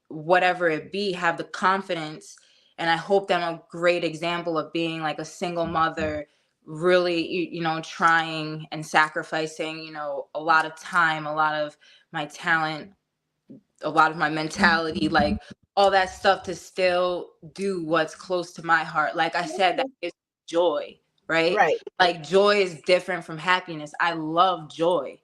whatever it be, have the confidence. And I hope that I'm a great example of being like a single mother, really, trying and sacrificing, a lot of time, a lot of my talent, a lot of my mentality, like all that stuff, to still do what's close to my heart. Like I said, that gives me joy, right? Like, joy is different from happiness. I love joy.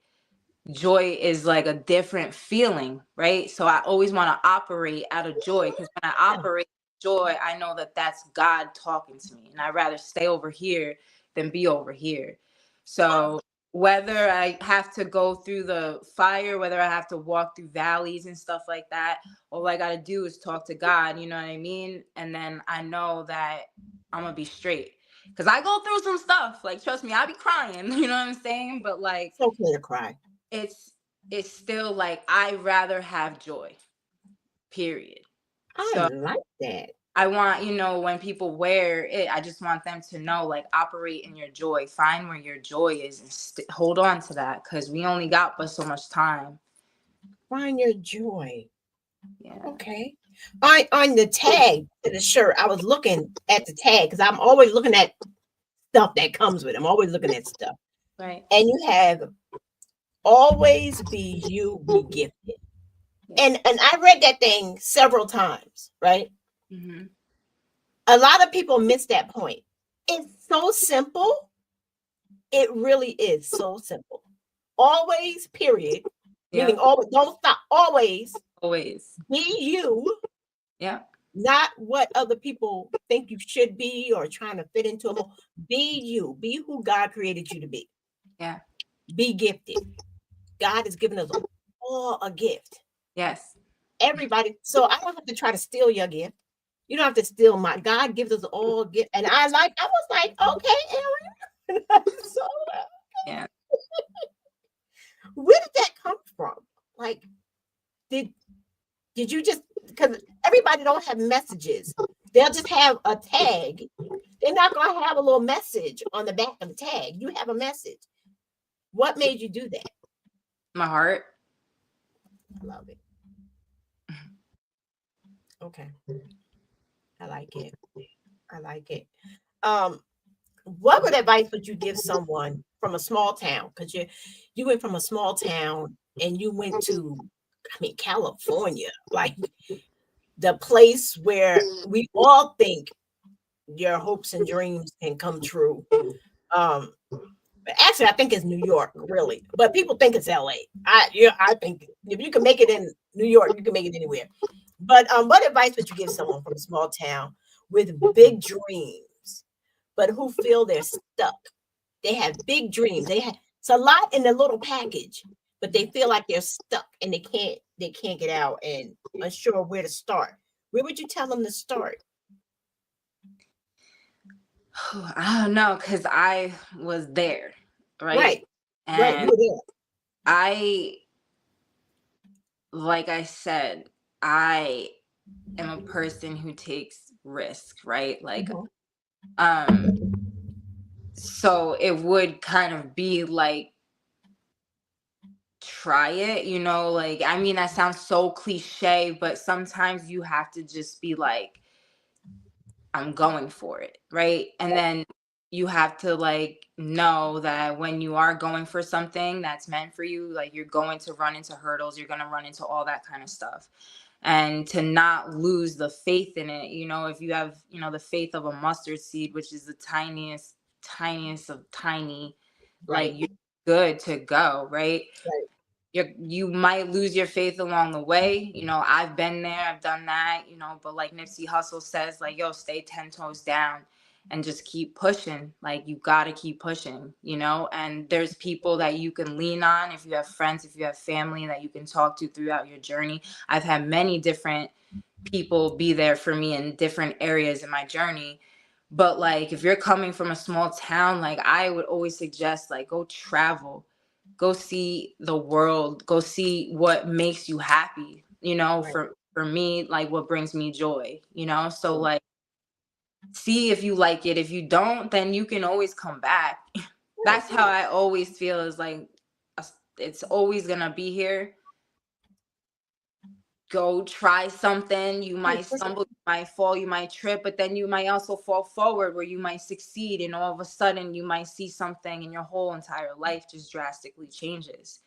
Joy is like a different feeling, right? So I always want to operate out of joy, because when I operate joy, I know that that's God talking to me, and I'd rather stay over here than be over here. So whether I have to go through the fire, whether I have to walk through valleys and stuff like that, all I got to do is talk to God, you know what I mean? And then I know that I'm going to be straight. Because I go through some stuff. Like, trust me, I be crying, you know what I'm saying? But, like, it's okay to cry. It's still like, I rather have joy, period. I like that. I want, when people wear it, I just want them to know, like, operate in your joy. Find where your joy is and hold on to that, because we only got but so much time. Find your joy. Yeah. Okay. On the tag to the shirt, I was looking at the tag because I'm always looking at stuff that comes with it. I'm always looking at stuff. Right. And you have always be you, be gifted. And I read that thing several times, right? A lot of people miss that point. It's so simple. It really is so simple. Always, period. Meaning always, don't stop. Always be you. Yeah. Not what other people think you should be or trying to fit into a mold. Be you. Be who God created you to be. Yeah. Be gifted. God has given us all a gift. Yes. Everybody. So I don't have to try to steal your gift. You don't have to steal mine. God gives us all gift. And I was like, okay, Erinn. So, yeah. Where did that come from? Like, did you just, because everybody don't have messages. They'll just have a tag. They're not going to have a little message on the back of the tag. You have a message. What made you do that? My heart. I love it. Okay. I like it. I like it. What advice would you give someone from a small town, because you went from a small town and you went to, I mean, California, like the place where we all think your hopes and dreams can come true. But actually, I think it's New York, really. But people think it's LA. I think if you can make it in New York, you can make it anywhere. But what advice would you give someone from a small town with big dreams, but who feel they're stuck? They have big dreams. It's a lot in a little package, but they feel like they're stuck and they can't get out and unsure where to start. Where would you tell them to start? I don't know, because I was there, right? Right, right. You And were there. I, like I said, I am a person who takes risk, right? Like, Mhm. so it would kind of be like, try it, like, I mean, that sounds so cliche, but sometimes you have to just be like, I'm going for it, right? And then you have to like know that when you are going for something that's meant for you, like you're going to run into hurdles, you're going to run into all that kind of stuff. And to not lose the faith in it, if you have, the faith of a mustard seed, which is the tiniest of tiny, like Right, you're good to go, right? right. You might lose your faith along the way. I've been there, I've done that, but like Nipsey Hussle says, like, yo, stay 10 toes down and just keep pushing. Like, you got to keep pushing, and there's people that you can lean on. If you have friends, if you have family that you can talk to throughout your journey. I've had many different people be there for me in different areas in my journey. But like, if you're coming from a small town, like I would always suggest, like, go travel, go see the world, go see what makes you happy, Right. for me, like what brings me joy, so like, see if you like it. If you don't, then you can always come back. That's how I always feel, is like, it's always gonna be here. Go try something. You might stumble, you might fall, you might trip, but then you might also fall forward where you might succeed, and all of a sudden you might see something and your whole entire life just drastically changes.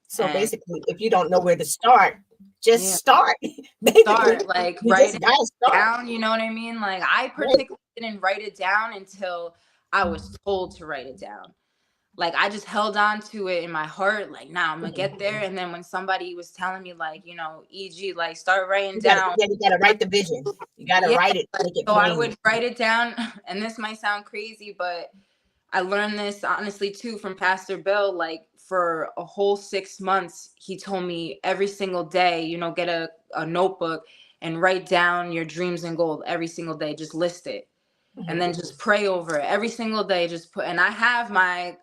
So And basically, if you don't know where to start, just yeah, start. Basically, start, like, you write just it gotta start. down, you know what I mean? Like, I Right. particularly didn't write it down until I was told to write it down. Like, I just held on to it in my heart, like, nah, I'm gonna get there. And then when somebody was telling me, like, e.g., like, start writing You gotta, down. yeah, you gotta write the vision. You gotta Yeah, write it, make it so I plain. would write it down, and this might sound crazy, but I learned this honestly too from Pastor Bill. Like, for a whole 6 months, he told me every single day, get a notebook and write down your dreams and goals every single day. Just list it, and then just pray over it every single day. Just put, and I have my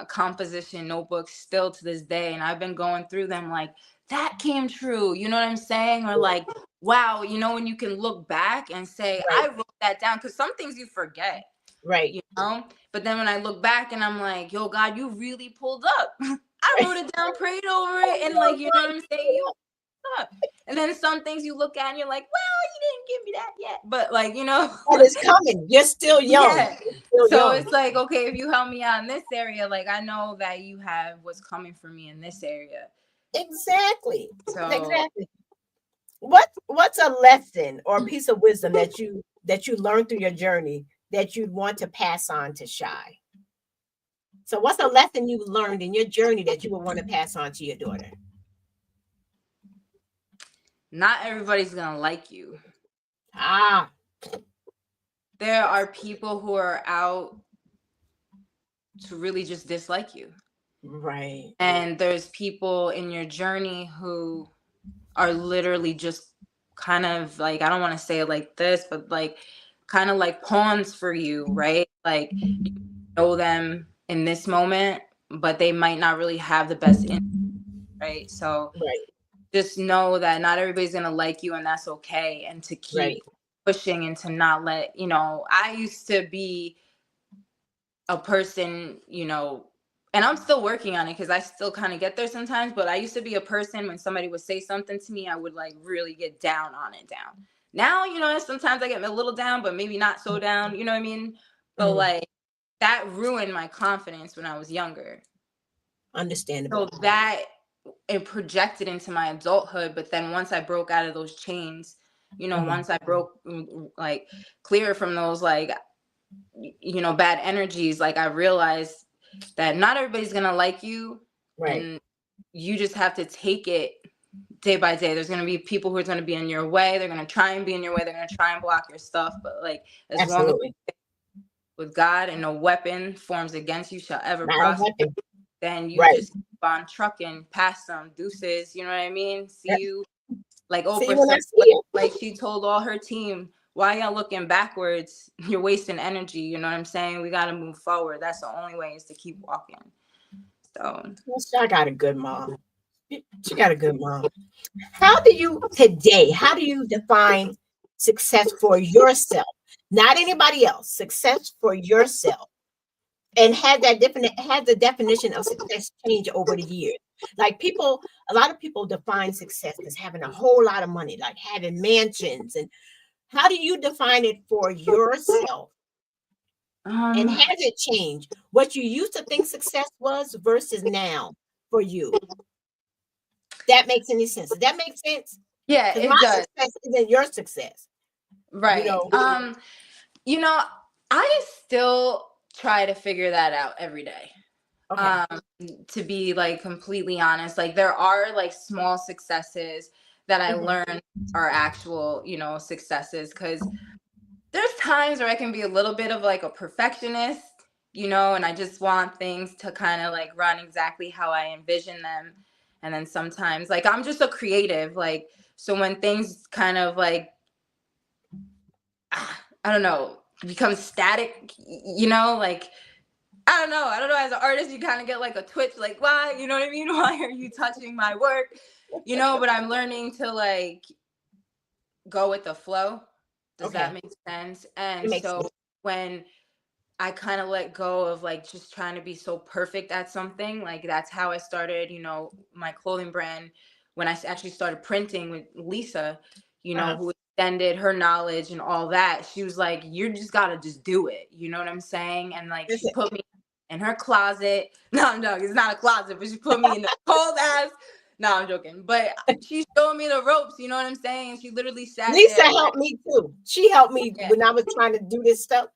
composition notebooks still to this day, and I've been going through them, like, that came true, you know what I'm saying? Or like, wow, when you can look back and say, Right, I wrote that down, because some things you forget, right, but then when I look back and I'm like, yo, God, you really pulled up. I right. wrote it down, prayed over it, and like, you know what I'm saying, you up. And then some things you look at and you're like, well, you didn't give me that yet, but like, But it's coming. You're still young. yeah. You're still So young. it's like, okay, if you help me out in this area, like, I know that you have what's coming for me in this area. Exactly. So Exactly. What's a lesson or a piece of wisdom that you learned through your journey that you'd want to pass on to Shy? So what's a lesson you learned in your journey that you would want to pass on to your daughter? not everybody's gonna like you. Ah, There are people who are out to really just dislike you. right. And there's people in your journey who are literally just kind of like, I don't want to say it like this, but like, kind of like pawns for you, right? Like, you know them in this moment, but they might not really have the best in, right? So Right, just know that not everybody's gonna like you, and that's okay. And to keep right. pushing, and to not let, I used to be a person, and I'm still working on it, because I still kind of get there sometimes, but I used to be a person, when somebody would say something to me, I would like really get down on it. Down now, sometimes I get a little down, but maybe not so down, you know what I mean? But Mhm. like, that ruined my confidence when I was younger. Understandable. So that it projected into my adulthood. But then once I broke out of those chains, once I broke like clear from those like bad energies, like I realized that not everybody's gonna like you, Right. and you just have to take it day by day. There's going to be people who are going to be in your way. They're going to try and be in your way. They're going to try and block your stuff. But like, as long as Absolutely. with God and no weapon forms against you shall ever Not a prosper, weapon. then you Right. just keep on trucking past them. Deuces, you know what I mean? See Yep. you. Like See you Oprah when I said, see you. like she told all her team, why y'all looking backwards? You're wasting energy. You know what I'm saying? We got to move forward. That's the only way, is to keep walking. So I got a good mom. She got a good mom. How do you define success for yourself? Not anybody else. Success for yourself. And had the definition of success change over the years? Like a lot of people define success as having a whole lot of money, like having mansions. And how do you define it for yourself? And has it changed? What you used to think success was versus now for you? That makes any sense? Does that make sense? yeah, Because it my does. success isn't your success. Right. I still try to figure that out every day. Okay. To be like completely honest, like there are like small successes that I learn are actual, successes, because there's times where I can be a little bit of like a perfectionist, and I just want things to kind of like run exactly how I envision them. And then sometimes like I'm just a creative, like, so when things kind of like, I don't know, become static, like, I don't know. As an artist, you kind of get like a twitch, like, why? You know what I mean? Why are you touching my work? But I'm learning to like go with the flow. Does that make sense? And so when I kind of let go of like just trying to be so perfect at something, like that's how I started, my clothing brand, when I actually started printing with Lisa, who extended her knowledge and all that. She was like, you just got to just do it. You know what I'm saying? And like, she put me in her closet. No, it's not a closet, but she put me in the cold ass. No, I'm joking. But she showed me the ropes. You know what I'm saying? She literally sat Lisa there. helped me too. She helped me when I was trying to do this stuff.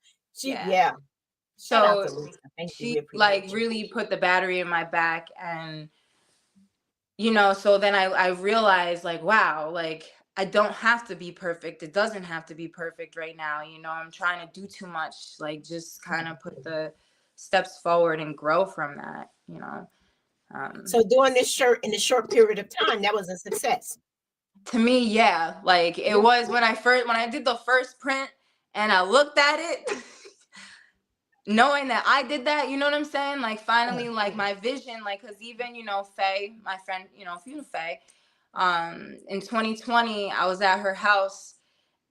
So Thank she you. like really put the battery in my back. And so then I realized like, wow, like I don't have to be perfect. It doesn't have to be perfect right now. I'm trying to do too much, like just kind of put the steps forward and grow from that. So doing this shirt in a short period of time, that was a success. To me, yeah. Like it was when I did the first print and I looked at it, knowing that I did that, you know what I'm saying? Like finally, like my vision, like, cause even, Faye, my friend, Faye, in 2020, I was at her house,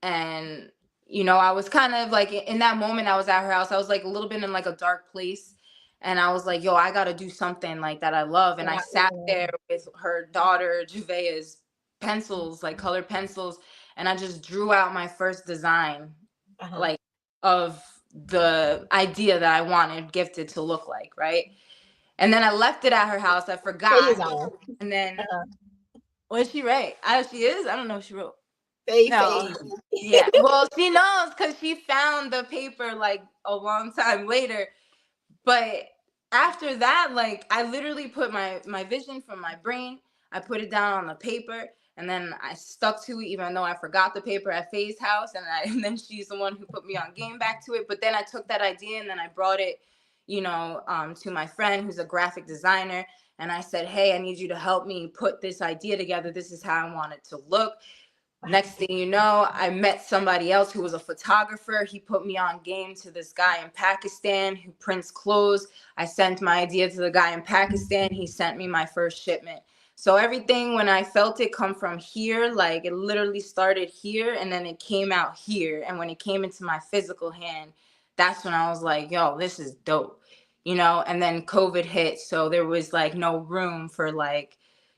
and, I was kind of like, in that moment I was at her house, I was like a little bit in like a dark place. And I was like, yo, I got to do something like that I love. And I sat there with her daughter, Juvea's pencils, like colored pencils. And I just drew out my first design, like of the idea that I wanted Gifted to look like. Right. And then I left it at her house. I forgot. And then what did she write? She is. I don't know if she wrote. No. Yeah. Well, she knows because she found the paper like a long time later. But after that, like I literally put my vision from my brain, I put it down on the paper, and then I stuck to it, even though I forgot the paper at Faye's house. And then she's the one who put me on game back to it. But then I took that idea and then I brought it, to my friend who's a graphic designer. And I said, hey, I need you to help me put this idea together. This is how I want it to look. Next thing you know, I met somebody else who was a photographer. He put me on game to this guy in Pakistan who prints clothes. I sent my idea to the guy in Pakistan. He sent me my first shipment. So everything, when I felt it come from here, like it literally started here and then it came out here. And when it came into my physical hand, that's when I was like, yo, this is dope, and then COVID hit. So there was like no room for like,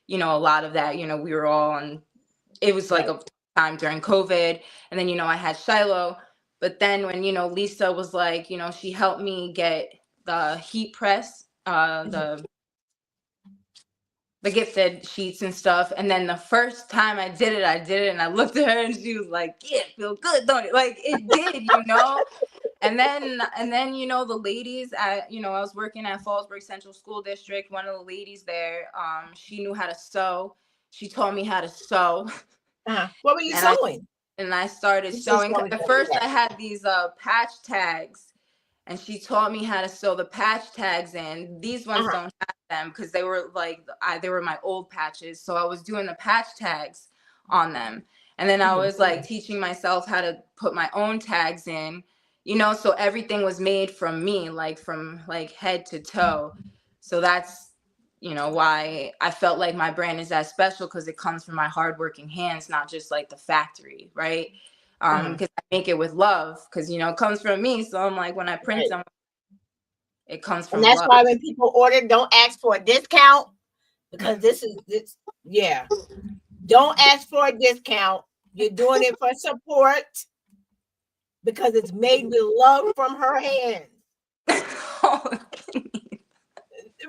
a lot of that, we were all on. It was like a time during COVID. And then, I had Shiloh, But then when, Lisa was like, she helped me get the heat press, the gifted sheets and stuff. And then the first time I did it, and I looked at her and she was like, yeah, it feel good, don't it? Like it did, And then, the ladies at, I was working at Fallsburg Central School District. One of the ladies there, she knew how to sew. She taught me how to sew. What were you And sewing? I started sewing. At first I had these patch tags, and she taught me how to sew the patch tags in. These ones don't have them because they were they were my old patches. So I was doing the patch tags on them. And then I was like teaching myself how to put my own tags in, so everything was made from me, like from like head to toe. So that's, why I felt like my brand is that special, because it comes from my hardworking hands, not just like the factory, right? Because I make it with love, because it comes from me. So I'm like, when I print them, it comes from and that's love. why when people order, don't ask for a discount, because this. Don't ask for a discount. You're doing it for support, because it's made with love from her hands.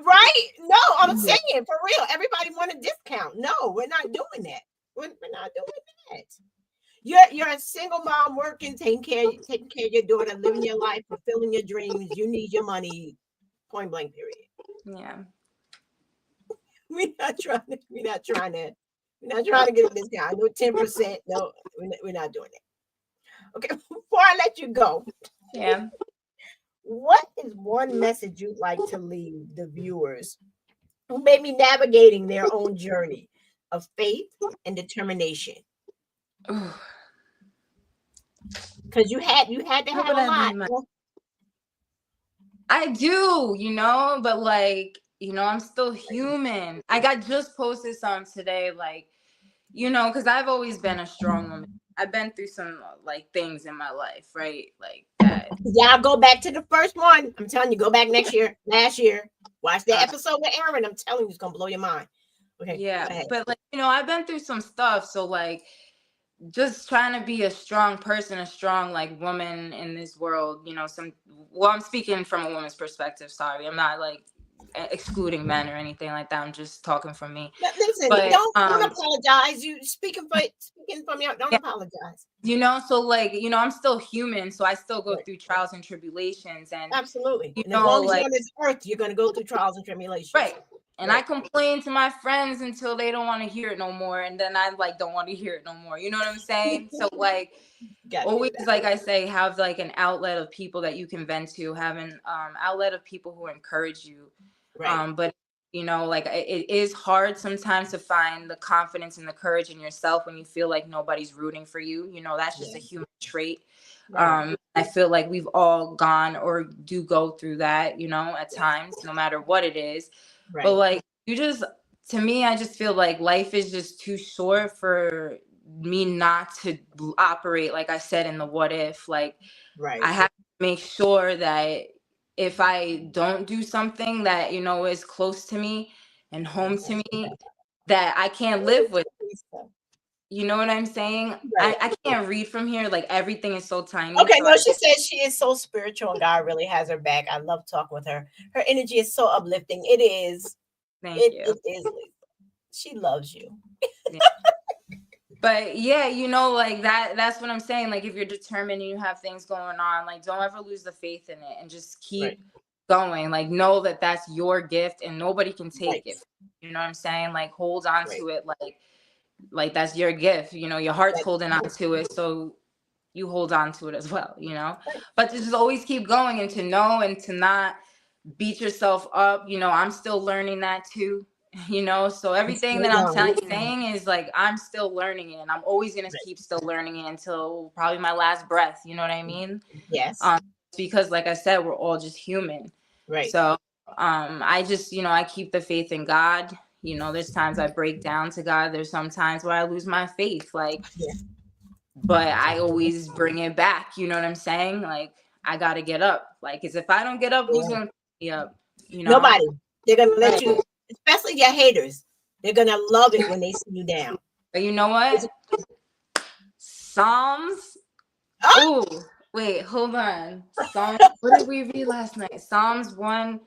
Right? No, I'm saying for real. Everybody want a discount. No, we're not doing that. We're not doing that. You're a single mom working, taking care of your daughter, living your life, fulfilling your dreams. You need your money. Point blank. Period. Yeah. We're not trying to get a discount. I know 10%. No, we're not doing it. Okay. Before I let you go. Yeah. What is one message you'd like to leave the viewers who may be navigating their own journey of faith and determination? Because you had to have a lot. I do, but like, I'm still human. I just posted something today, like, because I've always been a strong woman. I've been through some like things in my life, right? Like that. Yeah, I'll go back to the first one. I'm telling you, go back last year. Watch the episode with Erinn. I'm telling you, it's gonna blow your mind. Okay. Yeah, but like, I've been through some stuff. So like, just trying to be a strong person, a strong like woman in this world, I'm speaking from a woman's perspective. Sorry, I'm not like excluding men or anything like that. I'm just talking from me. Listen, but, don't apologize. You speaking from your, don't apologize. So like, I'm still human, so I still go through trials and tribulations, and absolutely. And as long as you're on this earth, you're gonna go through trials and tribulations. Right. And I complain to my friends until they don't want to hear it no more, and then I like don't want to hear it no more. You know what I'm saying? So like, always, like I say, have like an outlet of people that you can vent to, have an outlet of people who encourage you. Right. But like it is hard sometimes to find the confidence and the courage in yourself when you feel like nobody's rooting for you. That's just a human trait. Right. I feel like we've all gone or do go through that, at times, no matter what it is. Right. But like, to me, I just feel like life is just too short for me not to operate, like I said, in the what if. Like, I have to make sure that if I don't do something that, is close to me and home to me, that I can't live with. You know what I'm saying? Right. I can't read from here. Like, everything is so tiny. Okay, so she says she is so spiritual and God really has her back. I love talking with her. Her energy is so uplifting. It is. Thank you. It is. She loves you. Yeah. But yeah, like that's what I'm saying. Like, if you're determined and you have things going on, like, don't ever lose the faith in it and just keep going. Like, know that that's your gift and nobody can take it. You know what I'm saying? Like, hold on to it. Like that's your gift, your heart's holding on to it, so you hold on to it as well, but to just always keep going and to know and to not beat yourself up. I'm still learning that too, so everything that I'm saying is like, I'm still learning it, and I'm always going to keep still learning it until probably my last breath. You know what I mean? Yes. Because like I said, we're all just human. Right. So I just, I keep the faith in God. There's times I break down to God. There's some times where I lose my faith, like, but I always bring it back. You know what I'm saying? Like, I got to get up. Like, because if I don't get up, who's going to pick me up? Nobody. They're going to let you, especially your haters. They're going to love it when they see you down. But you know what? Psalms. Oh, Wait, hold on. Psalms. What did we read last night? Psalms 1.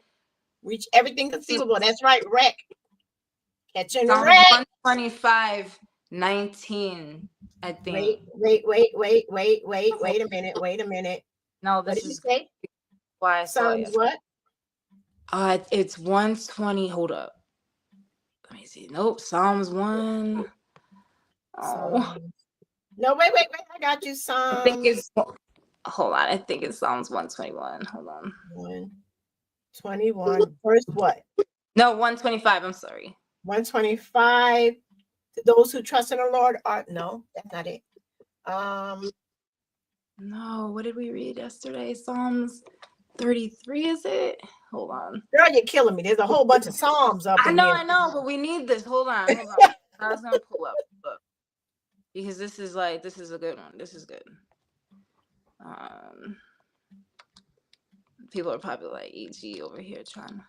Reach everything conceivable. That's right, wreck. Catching Psalms wreck. 125, 19, I think. Wait a minute. Wait a minute. No, What this did you is say? why I saw Psalms it. what? It's 120. Hold up. Let me see. Nope. Psalms 1. Oh. Psalms. No, wait. I got you. I think Psalms it's hold on. I think it's Psalms 121. Hold on. 121. Verse what? No, 125. I'm sorry. 125. Those who trust in the Lord are no, that's not it. No, what did we read yesterday? Psalms 33, is it? Hold on. Girl, you're killing me. There's a whole bunch of Psalms up in here. I know, but we need this. Hold on. I was gonna pull up because this is a good one. This is good. People are probably like EG over here trying.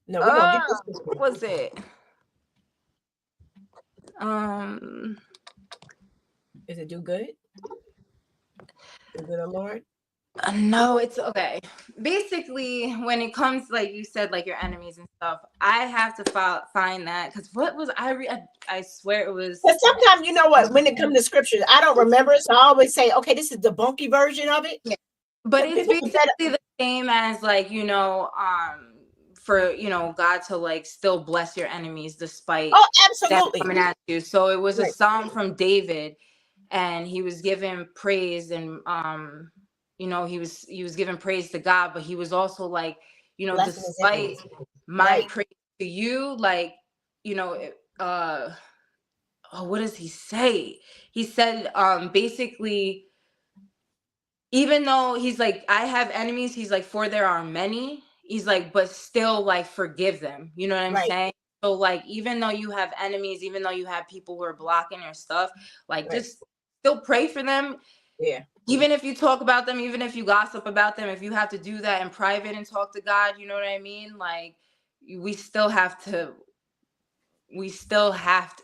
No, we're gonna get this. What was it? Is it do good? Do good, Lord? No, it's okay. Basically, when it comes, like you said, like your enemies and stuff, I have to find that because what was I swear it was. But sometimes you know what? When it comes to scriptures, I don't remember it, so I always say, "Okay, this is the bunky version of it." Yeah. But it's People basically the same as like for God to like still bless your enemies despite absolutely them coming at you. So it was a Right. psalm from David, and he was giving praise and he was giving praise to God, but he was also like, Blessing his despite enemies. my Right. praise to you, like, what does he say? He said, basically, even though he's like, I have enemies, he's like, for there are many, he's like, but still like forgive them. You know what I'm Right. saying? So like, even though you have enemies, even though you have people who are blocking your stuff, like Right. just still pray for them. Yeah. Even if you talk about them, even if you gossip about them, if you have to do that in private and talk to God, you know what I mean? Like we still have to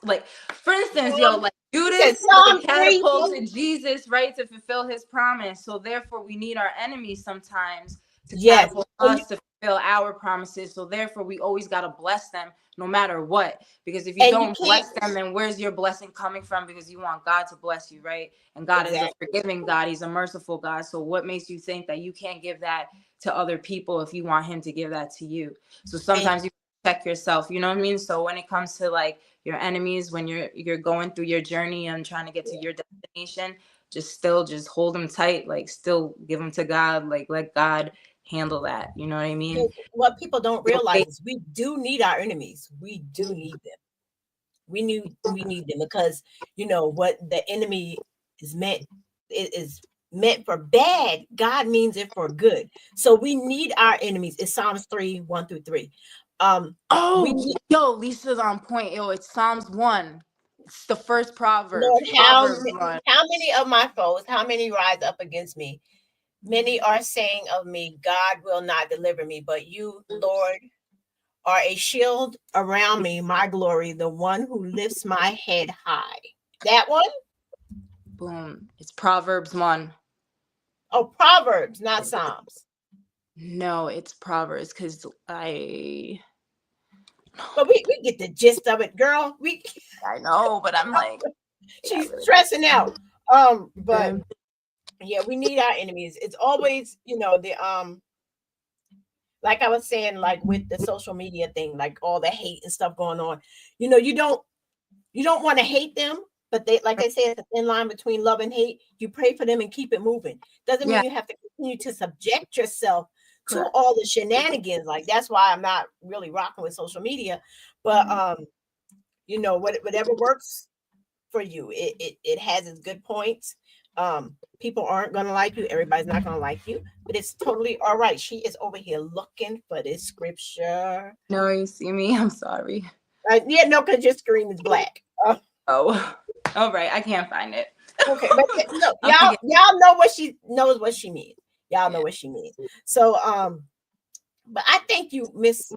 like, for instance, like Judas catapulted Jesus, right, to fulfill his promise. So therefore we need our enemies sometimes to catapult us to fulfill our promises. So therefore we always got to bless them no matter what, because if you don't bless them, then where's your blessing coming from? Because you want God to bless you, right? And God is a forgiving God. He's a merciful God. So what makes you think that you can't give that to other people if you want him to give that to you? So sometimes you check yourself, you know what I mean? So when it comes to like your enemies, when you're going through your journey and trying to get to your destination, just hold them tight, like still give them to God, like let God handle that, you know what I mean? What people don't realize is we do need our enemies. We do need them. We need them because what the enemy is meant for bad. God means it for good. So we need our enemies. It's Psalms 3, 1-3. Lisa's on point. It's Psalms 1. It's the first proverb. Lord, how many of my foes, how many rise up against me? Many are saying of me, God will not deliver me, but you, Lord, are a shield around me, my glory, the one who lifts my head high. That one? Boom. It's Proverbs 1. Oh, Proverbs, not Psalms. No, it's Proverbs because But we get the gist of it, girl. I know, but I'm like, she's stressing out. But yeah, we need our enemies. It's always, like I was saying, like with the social media thing, like all the hate and stuff going on. You don't want to hate them, but they, like I said, it's a thin line between love and hate. You pray for them and keep it moving. Doesn't mean you have to continue to subject yourself to all the shenanigans. Like that's why I'm not really rocking with social media. But whatever works for you, it has its good points. People aren't gonna like you, everybody's not gonna like you, but it's totally all right. She is over here looking for this scripture. No, you see me, I'm sorry. Because your screen is black. All right, I can't find it. Okay, but no, y'all know what she knows what she means. Y'all know what she means. So but I thank you, Miss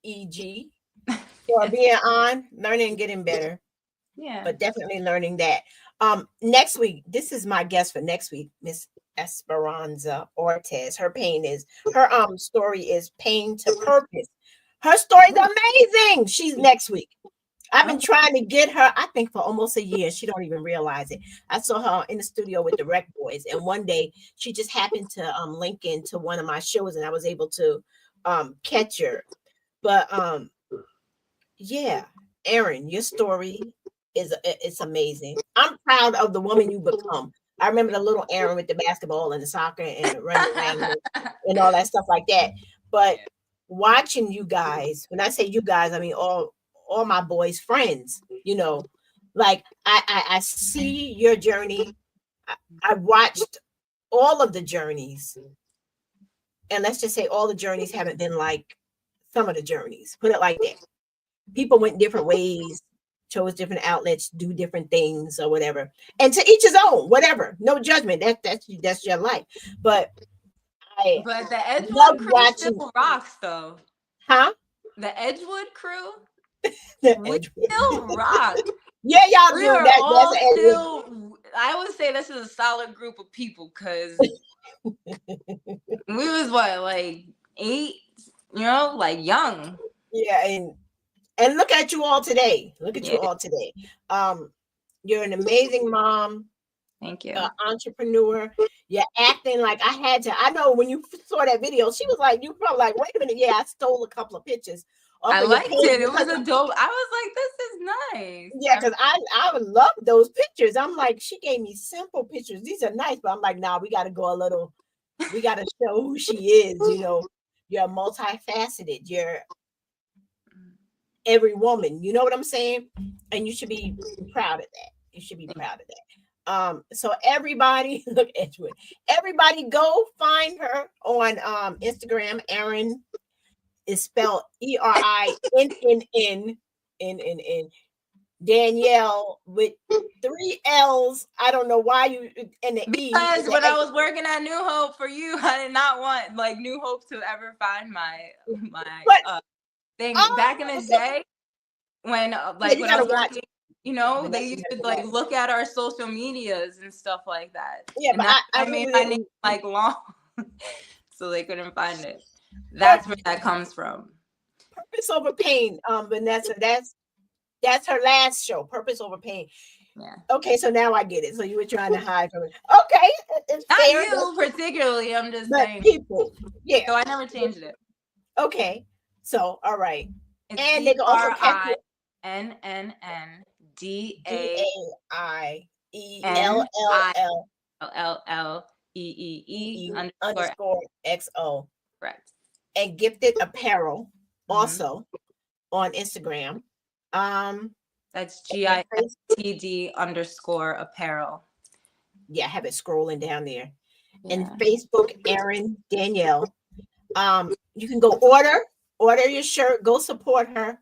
EG, for being on, learning and getting better. Yeah. but definitely learning that. Next week, this is my guest for next week, Miss Esperanza Ortez. Her story is Pain to Purpose. Her story's amazing. She's next week. I've been trying to get her, I think, for almost a year. She don't even realize it. I saw her in the studio with the Rec Boys, and one day she just happened to link into one of my shows, and I was able to catch her. But yeah, Erinn, your story is it's amazing. I'm proud of the woman you become. I remember the little Erinn with the basketball and the soccer and running around and all that stuff like that. But watching you guys, when I say you guys, I mean all my boys' friends, like I see your journey. I watched all of the journeys, and let's just say all the journeys haven't been like some of the journeys. Put it like that. People went different ways, chose different outlets, do different things or whatever. And to each his own, whatever. No judgment. That's your life. But But the Edgewood love crew watching. still rocks, though. Huh? The Edgewood crew, The we Edgewood. still rock. Yeah, y'all We do are that. all That's Edgewood. still. I would say this is a solid group of people because we was what, like 8, like young. Yeah, and look at you all today. Look at Yeah. you all today. You're an amazing mom. Thank you. Entrepreneur. You're acting like I know when you saw that video, she was like, you probably like, wait a minute, yeah, I stole a couple of pictures. I liked it. It was a dope. I was like, this is nice. Yeah, because I would love those pictures. I'm like, she gave me simple pictures. These are nice, but I'm like, nah, we got to go a little. We got to show who she is. You're multifaceted. You're every woman. You know what I'm saying? And you should be proud of that. You should be proud of that. So everybody, look, Edgewood. Everybody, go find her on Instagram. Erinn is spelled ERINNN. Danielle with 3 L's. I don't know why you and the E. Because when I was working at New Hope for you, I did not want like New Hope to ever find my thing. Back in the day, when when I was working, they used to like look at our social medias and stuff like that. Yeah, and but I made my name like long, so they couldn't find it. That's where that comes from. Purpose Over Pain, Vanessa. That's her last show, Purpose Over Pain. Yeah. Okay, so now I get it. So you were trying to hide from it. Okay, it's not fair. You particularly. I'm just saying people. Yeah. So I never changed it. Okay. So all right. It's and they can also catch it. DAINNNDAILLLEE_XO. Correct. And Gifted Apparel also on Instagram. That's GIFTD_apparel. Yeah, I have it scrolling down there. Yeah. And Facebook, Erinn Danielle. You can go order your shirt, go support her.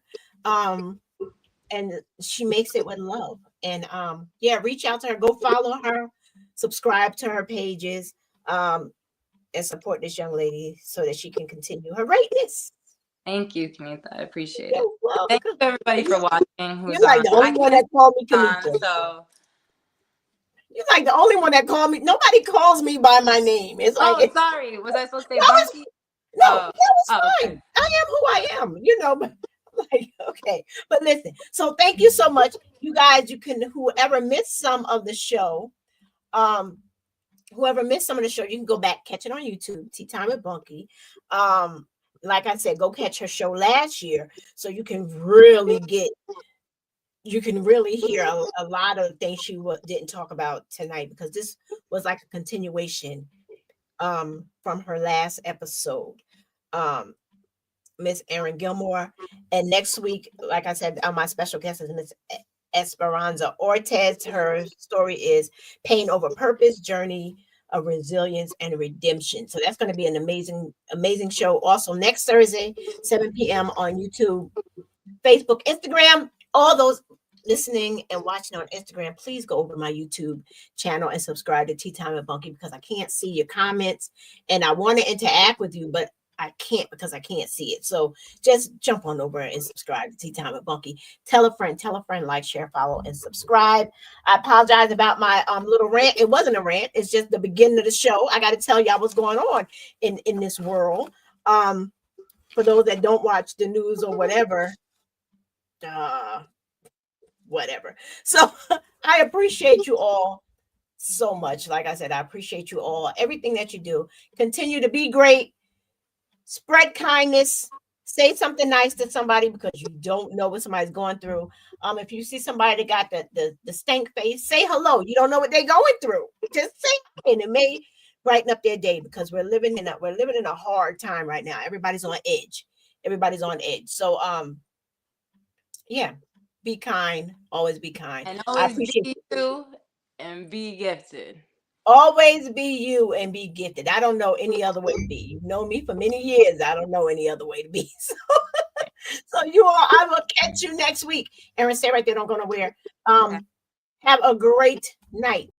And she makes it with love. And reach out to her, go follow her, subscribe to her pages, and support this young lady so that she can continue her greatness. Thank you, Kenitha. I appreciate it. Thank you everybody for watching. You're like the only one that called me Kenitha. So you're like the only one that called me. Nobody calls me by my name. It's like, sorry. Was I supposed to say Bunky? No, that was fine. Okay. I am who I am, but like, okay. But listen, so thank you so much. You guys, whoever missed some of the show, you can go back, catch it on YouTube, Tea Time with Bunky. Like I said, go catch her show last year so you can really hear a lot of things she didn't talk about tonight, because this was like a continuation from her last episode. Miss Erinn Gilmore. And next week, like I said, my special guest is Miss Esperanza Ortez. Her story is Pain Over Purpose, Journey of Resilience and Redemption. So that's going to be an amazing, amazing show. Also next Thursday, 7 p.m. on YouTube, Facebook, Instagram. All those listening and watching on Instagram, please go over to my YouTube channel and subscribe to Tea Time with Bunky, because I can't see your comments and I want to interact with you, but I can't because I can't see it. So just jump on over and subscribe to Tea Time with Bunky. Tell a friend, like, share, follow, and subscribe. I apologize about my little rant. It wasn't a rant. It's just the beginning of the show. I got to tell y'all what's going on in this world. For those that don't watch the news or whatever, whatever. So I appreciate you all so much. Like I said, I appreciate you all. Everything that you do. Continue to be great. Spread kindness. Say something nice to somebody because you don't know what somebody's going through. If you see somebody that got the stank face, say hello. You don't know what they're going through. Just say, and it may brighten up their day, because we're living in a hard time right now. Everybody's on edge. So yeah, be kind. Always be kind. And I always appreciate be you and be gifted. Always be you and be gifted. I don't know any other way to be. You've known me for many years. I don't know any other way to be. So you all, I will catch you next week. Erinn, stay right there. Don't go nowhere. Have a great night.